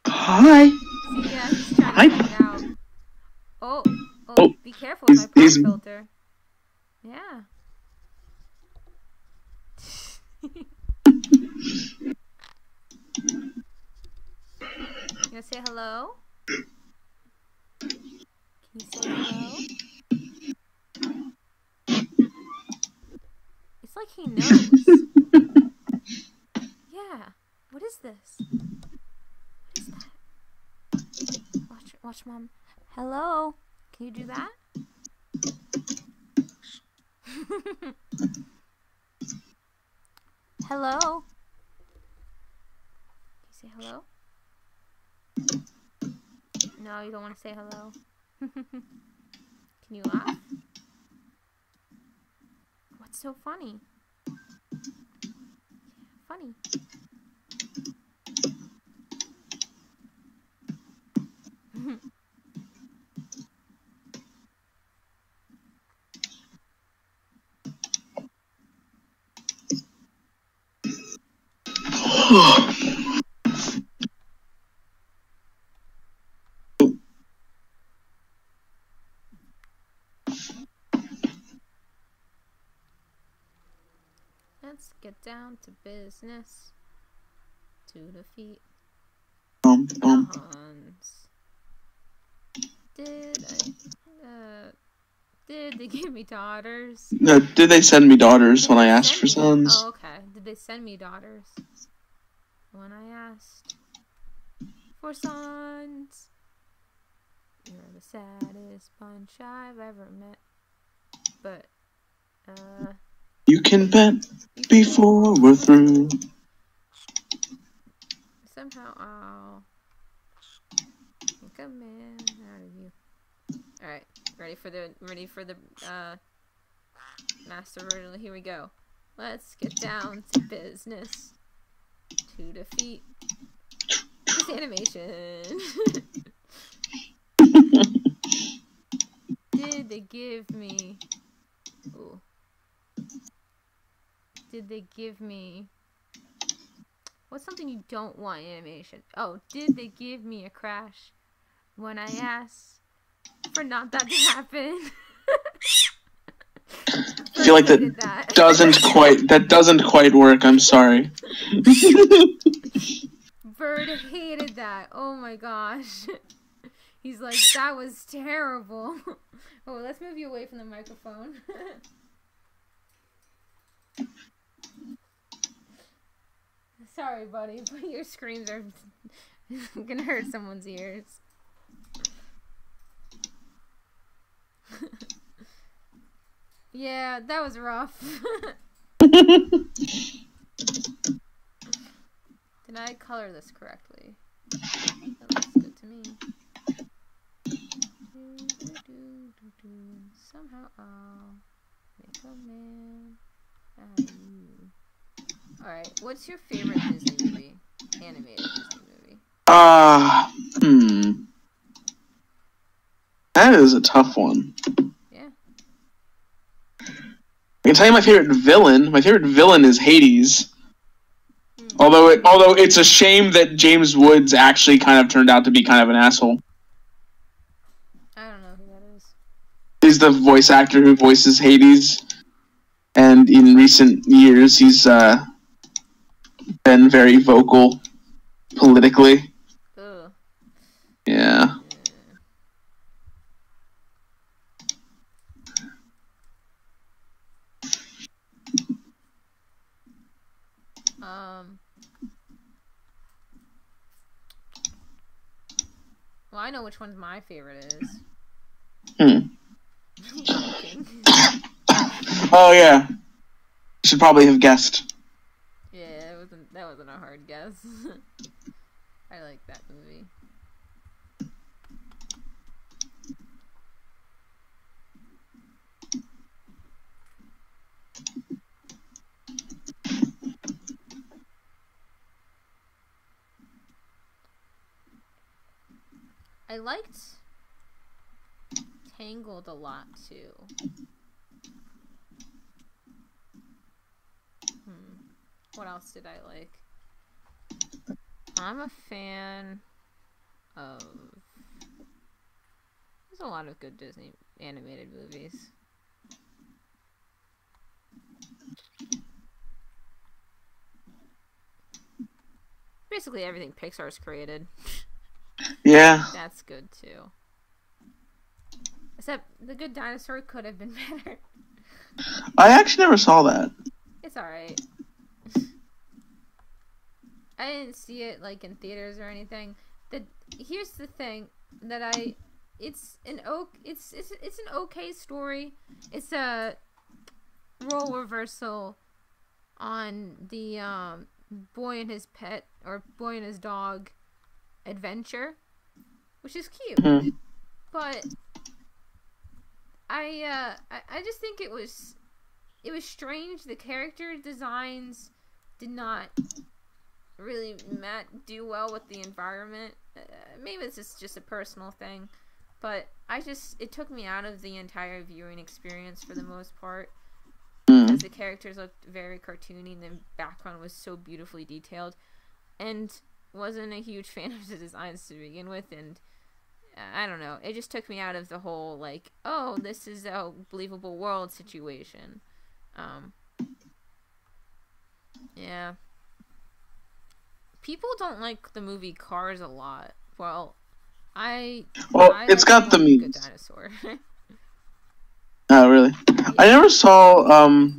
Hi. See, yeah, he's trying to check it out. Oh, Oh, be careful with my pop he's- filter. Yeah. You gonna say hello? Can you say hello? It's like he knows. Yeah. What is this? What is that? Watch, Mom. Hello? Can you do that? Hello? Can you say hello? No, you don't want to say hello. Can you laugh? What's so funny? Funny. Let's get down to business. To defeat the Huns. Did they give me daughters? No, did they send me daughters when I asked for sons? Oh, okay. Did they send me daughters? When I asked for sons. You're the saddest bunch I've ever met. But, You can bet before we're through. somehow I'll make a man out of you. Alright, ready for the master version. Here we go. Let's get down to business. To defeat this animation. Did they give me... Ooh. Did they give me... What's something you don't want in animation? Oh, did they give me a crash when I asked for not that to happen? I feel like that doesn't quite work. I'm sorry. Bird hated that. Oh my gosh. He's like, that was terrible. Oh, let's move you away from the microphone. Sorry, buddy, but your screams are gonna hurt someone's ears. Yeah, that was rough. Did I color this correctly? That looks good to me. Somehow I'll make a man out of you. Alright, what's your favorite Disney movie? Animated Disney movie? That is a tough one. Yeah. I can tell you my favorite villain. My favorite villain is Hades. Although it's a shame that James Woods actually kind of turned out to be kind of an asshole. I don't know who that is. He's the voice actor who voices Hades. And in recent years, he's been very vocal politically. Ugh. Yeah. Well, I know which one's my favorite is. Oh yeah. Should probably have guessed. Yeah, that wasn't a hard guess. I like that movie. I liked Tangled a lot too. what else did I like? I'm a fan of... There's a lot of good Disney animated movies. Basically everything Pixar's created. Yeah. That's good too. Except The Good Dinosaur could have been better. I actually never saw that. It's alright. I didn't see it like in theaters or anything. Here's the thing that it's an okay story. It's a role reversal on the boy and his pet or boy and his dog adventure, which is cute. Mm-hmm. But I just think it was strange. The character designs did not really do well with the environment. Maybe this is just a personal thing, but it took me out of the entire viewing experience for the most part. Because the characters looked very cartoony and the background was so beautifully detailed, and wasn't a huge fan of the designs to begin with, and I don't know, it just took me out of the whole like, oh, this is a believable world situation. Yeah. People don't like the movie Cars a lot. Well, it's got the Good memes. Dinosaur. Oh, really? I never saw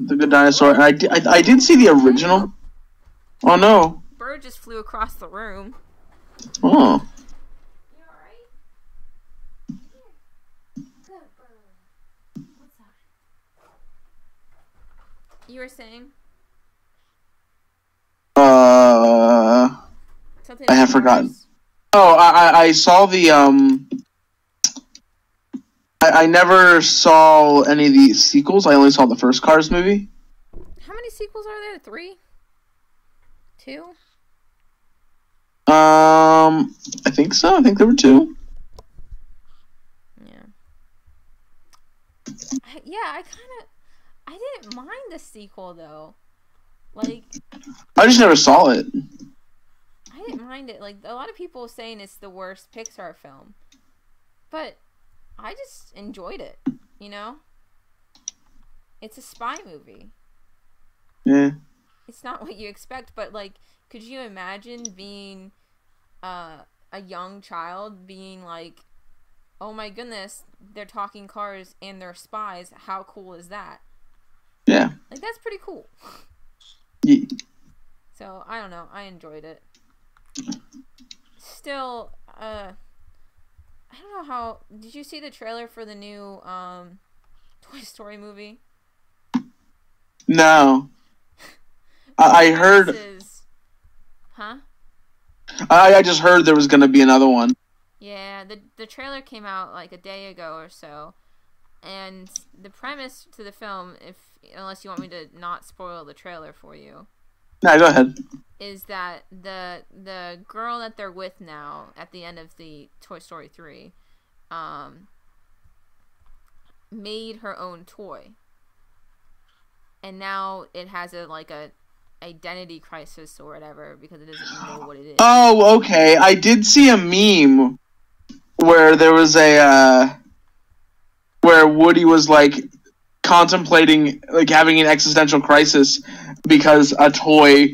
The Good Dinosaur, and I did see the original. Oh, no. Bird just flew across the room. Oh. You alright? Good bird. What's that? You were saying? Something I have about forgotten. Cars? Oh, I saw the, I never saw any of the sequels. I only saw the first Cars movie. How many sequels are there? 3? 2? I think so. I think there were 2. Yeah. I didn't mind the sequel though. Like, I just never saw it. I didn't mind it. Like, a lot of people saying it's the worst Pixar film, but I just enjoyed it. You know, it's a spy movie. Yeah. It's not what you expect, but like, could you imagine being a young child being like, oh my goodness, they're talking cars and they're spies. How cool is that? Yeah. Like, that's pretty cool. Yeah. So, I don't know. I enjoyed it. Still, I don't know how... Did you see the trailer for the new Toy Story movie? No. I heard... Huh? I just heard there was going to be another one. Yeah, the trailer came out like a day ago or so. And the premise to the film, unless you want me to not spoil the trailer for you... No, go ahead. Is that the girl that they're with now at the end of the Toy Story 3 made her own toy. And now it has a identity crisis or whatever because it doesn't know what it is. Oh, okay. I did see a meme where there was where Woody was like contemplating like having an existential crisis because a toy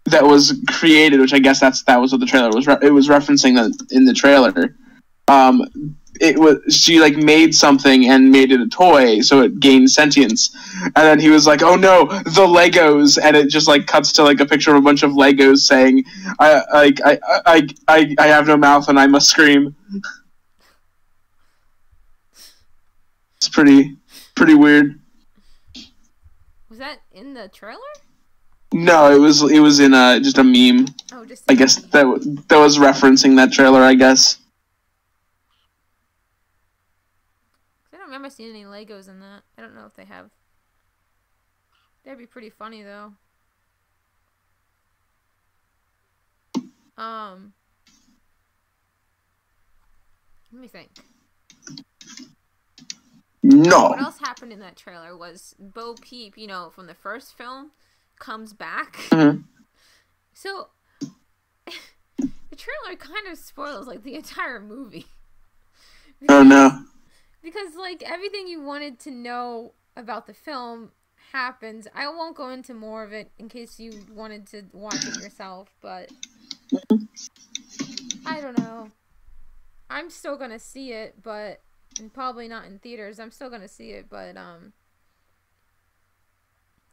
that was created, which I guess that was what the trailer was. It was referencing that in the trailer. She like made something and made it a toy, so it gained sentience. And then he was like, "Oh no, the Legos!" And it just like cuts to like a picture of a bunch of Legos saying, "I have no mouth and I must scream." It's pretty weird. Was that in the trailer? No, it was in just a meme. Oh, just. I guess that was referencing that trailer. I guess. I don't remember seeing any Legos in that. I don't know if they have. That'd be pretty funny though. Let me think. No. What else happened in that trailer was Bo Peep, from the first film, comes back. So the trailer kind of spoils like the entire movie. Oh no. Because like everything you wanted to know about the film happens. I won't go into more of it in case you wanted to watch it yourself, but I don't know. I'm still gonna see it, but and probably not in theaters. I'm still gonna see it, but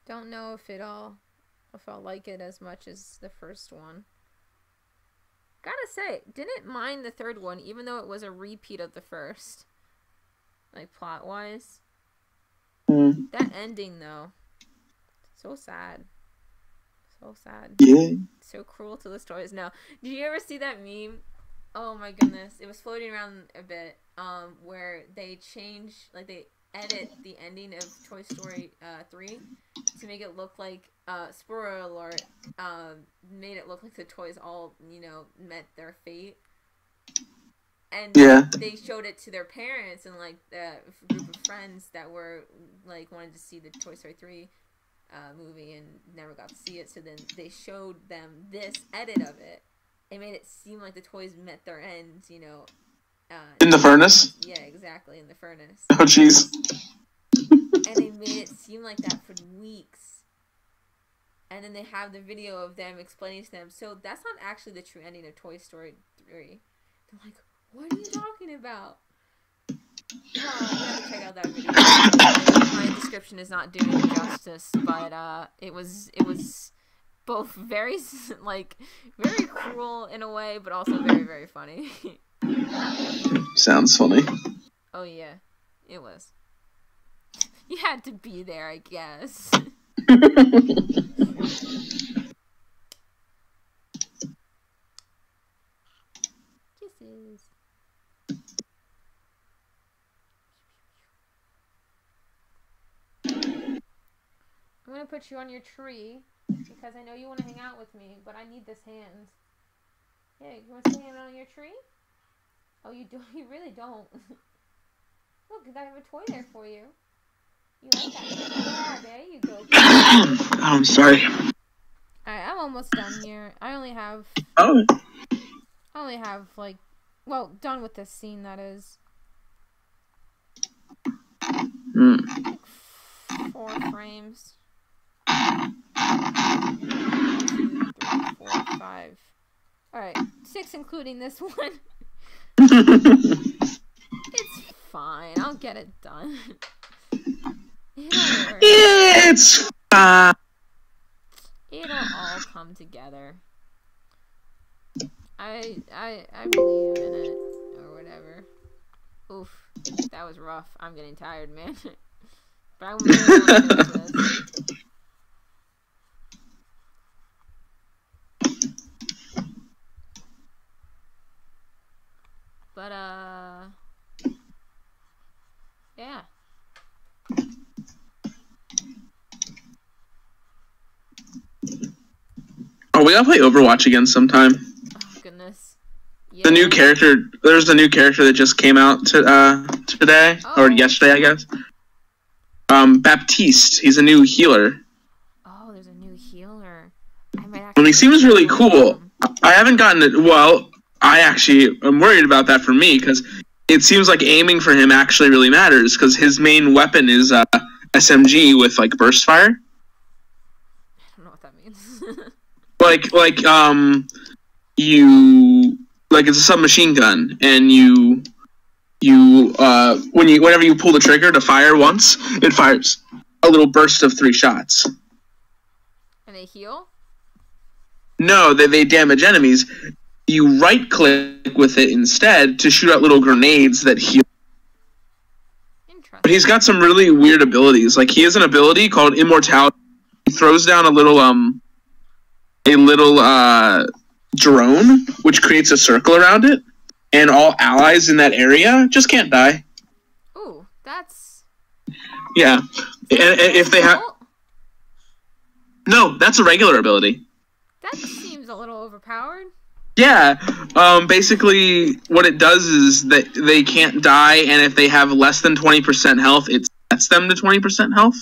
don't know if I'll like it as much as the first one. Gotta say, didn't mind the third one, even though it was a repeat of the first. Like, plot-wise. That ending, though. So sad. So sad. Yeah. So cruel to the stories. No. Did you ever see that meme? Oh my goodness. It was floating around a bit, where they change, like, they edit the ending of Toy Story 3 to make it look like, spoiler alert, made it look like the toys all, met their fate. And they showed it to their parents and, like, the group of friends that were, like, wanted to see the Toy Story 3 movie and never got to see it. So then they showed them this edit of it. It made it seem like the toys met their ends, in the furnace? Yeah, exactly, in the furnace. Oh, jeez. And they made it seem like that for weeks. And then they have the video of them explaining to them, so that's not actually the true ending of Toy Story 3. They're like, what are you talking about? Oh, you have to check out that video. My description is not doing it justice, but it was both very, like, very cruel in a way, but also very, very funny. Sounds funny. Oh yeah, it was. You had to be there, I guess. Kisses. I'm gonna put you on your tree because I know you want to hang out with me, but I need this hand. Yeah, you want to hang out on your tree? Oh, you do? You really don't. Look, I have a toy there for you. You like that? Yeah, there you go. Oh, I'm sorry. Alright, I'm almost done here. I only have, like, well, done with this scene, that is. Like 4 frames. 1, 2, 3, 4, 5. Alright, 6 including this one. It's fine. I'll get it done. It's fine. It'll all come together. I believe in it or whatever. Oof, that was rough. I'm getting tired, man. But I really want to finish this. But, yeah. Oh, we gotta play Overwatch again sometime. Oh, goodness. Yeah. The new character, there's a new character that just came out today, or yesterday, I guess. Baptiste, he's a new healer. Oh, there's a new healer. I might And actually he seems really cool. I haven't gotten it, well, I actually am worried about that for me, because it seems like aiming for him actually really matters, because his main weapon is SMG with, like, burst fire. I don't know what that means. It's a submachine gun, and whenever you pull the trigger to fire once, it fires a little burst of 3 shots. And they heal? No, they damage enemies. You right-click with it instead to shoot out little grenades that heal. Interesting. But he's got some really weird abilities. Like, he has an ability called Immortality. He throws down a little drone, which creates a circle around it, and all allies in that area just can't die. Ooh, that's... Yeah. And if they have... No, that's a regular ability. That seems a little overpowered. Yeah. Basically, what it does is that they can't die, and if they have less than 20% health, it sets them to 20% health.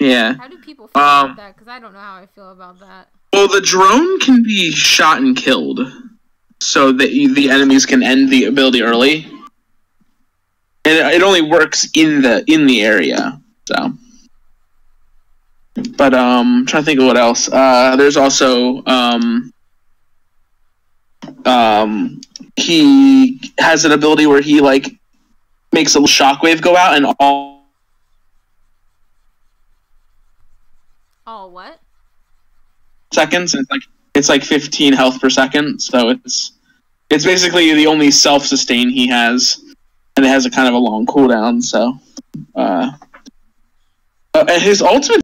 Yeah. How do people feel about that? Because I don't know how I feel about that. Well, the drone can be shot and killed, so that the enemies can end the ability early. And it only works in the area. So. But I'm trying to think of what else. There's also he has an ability where he like makes a little shockwave go out and all what? Seconds. And it's like 15 health per second. So it's basically the only self sustain he has, and it has a kind of a long cooldown. So and his ultimate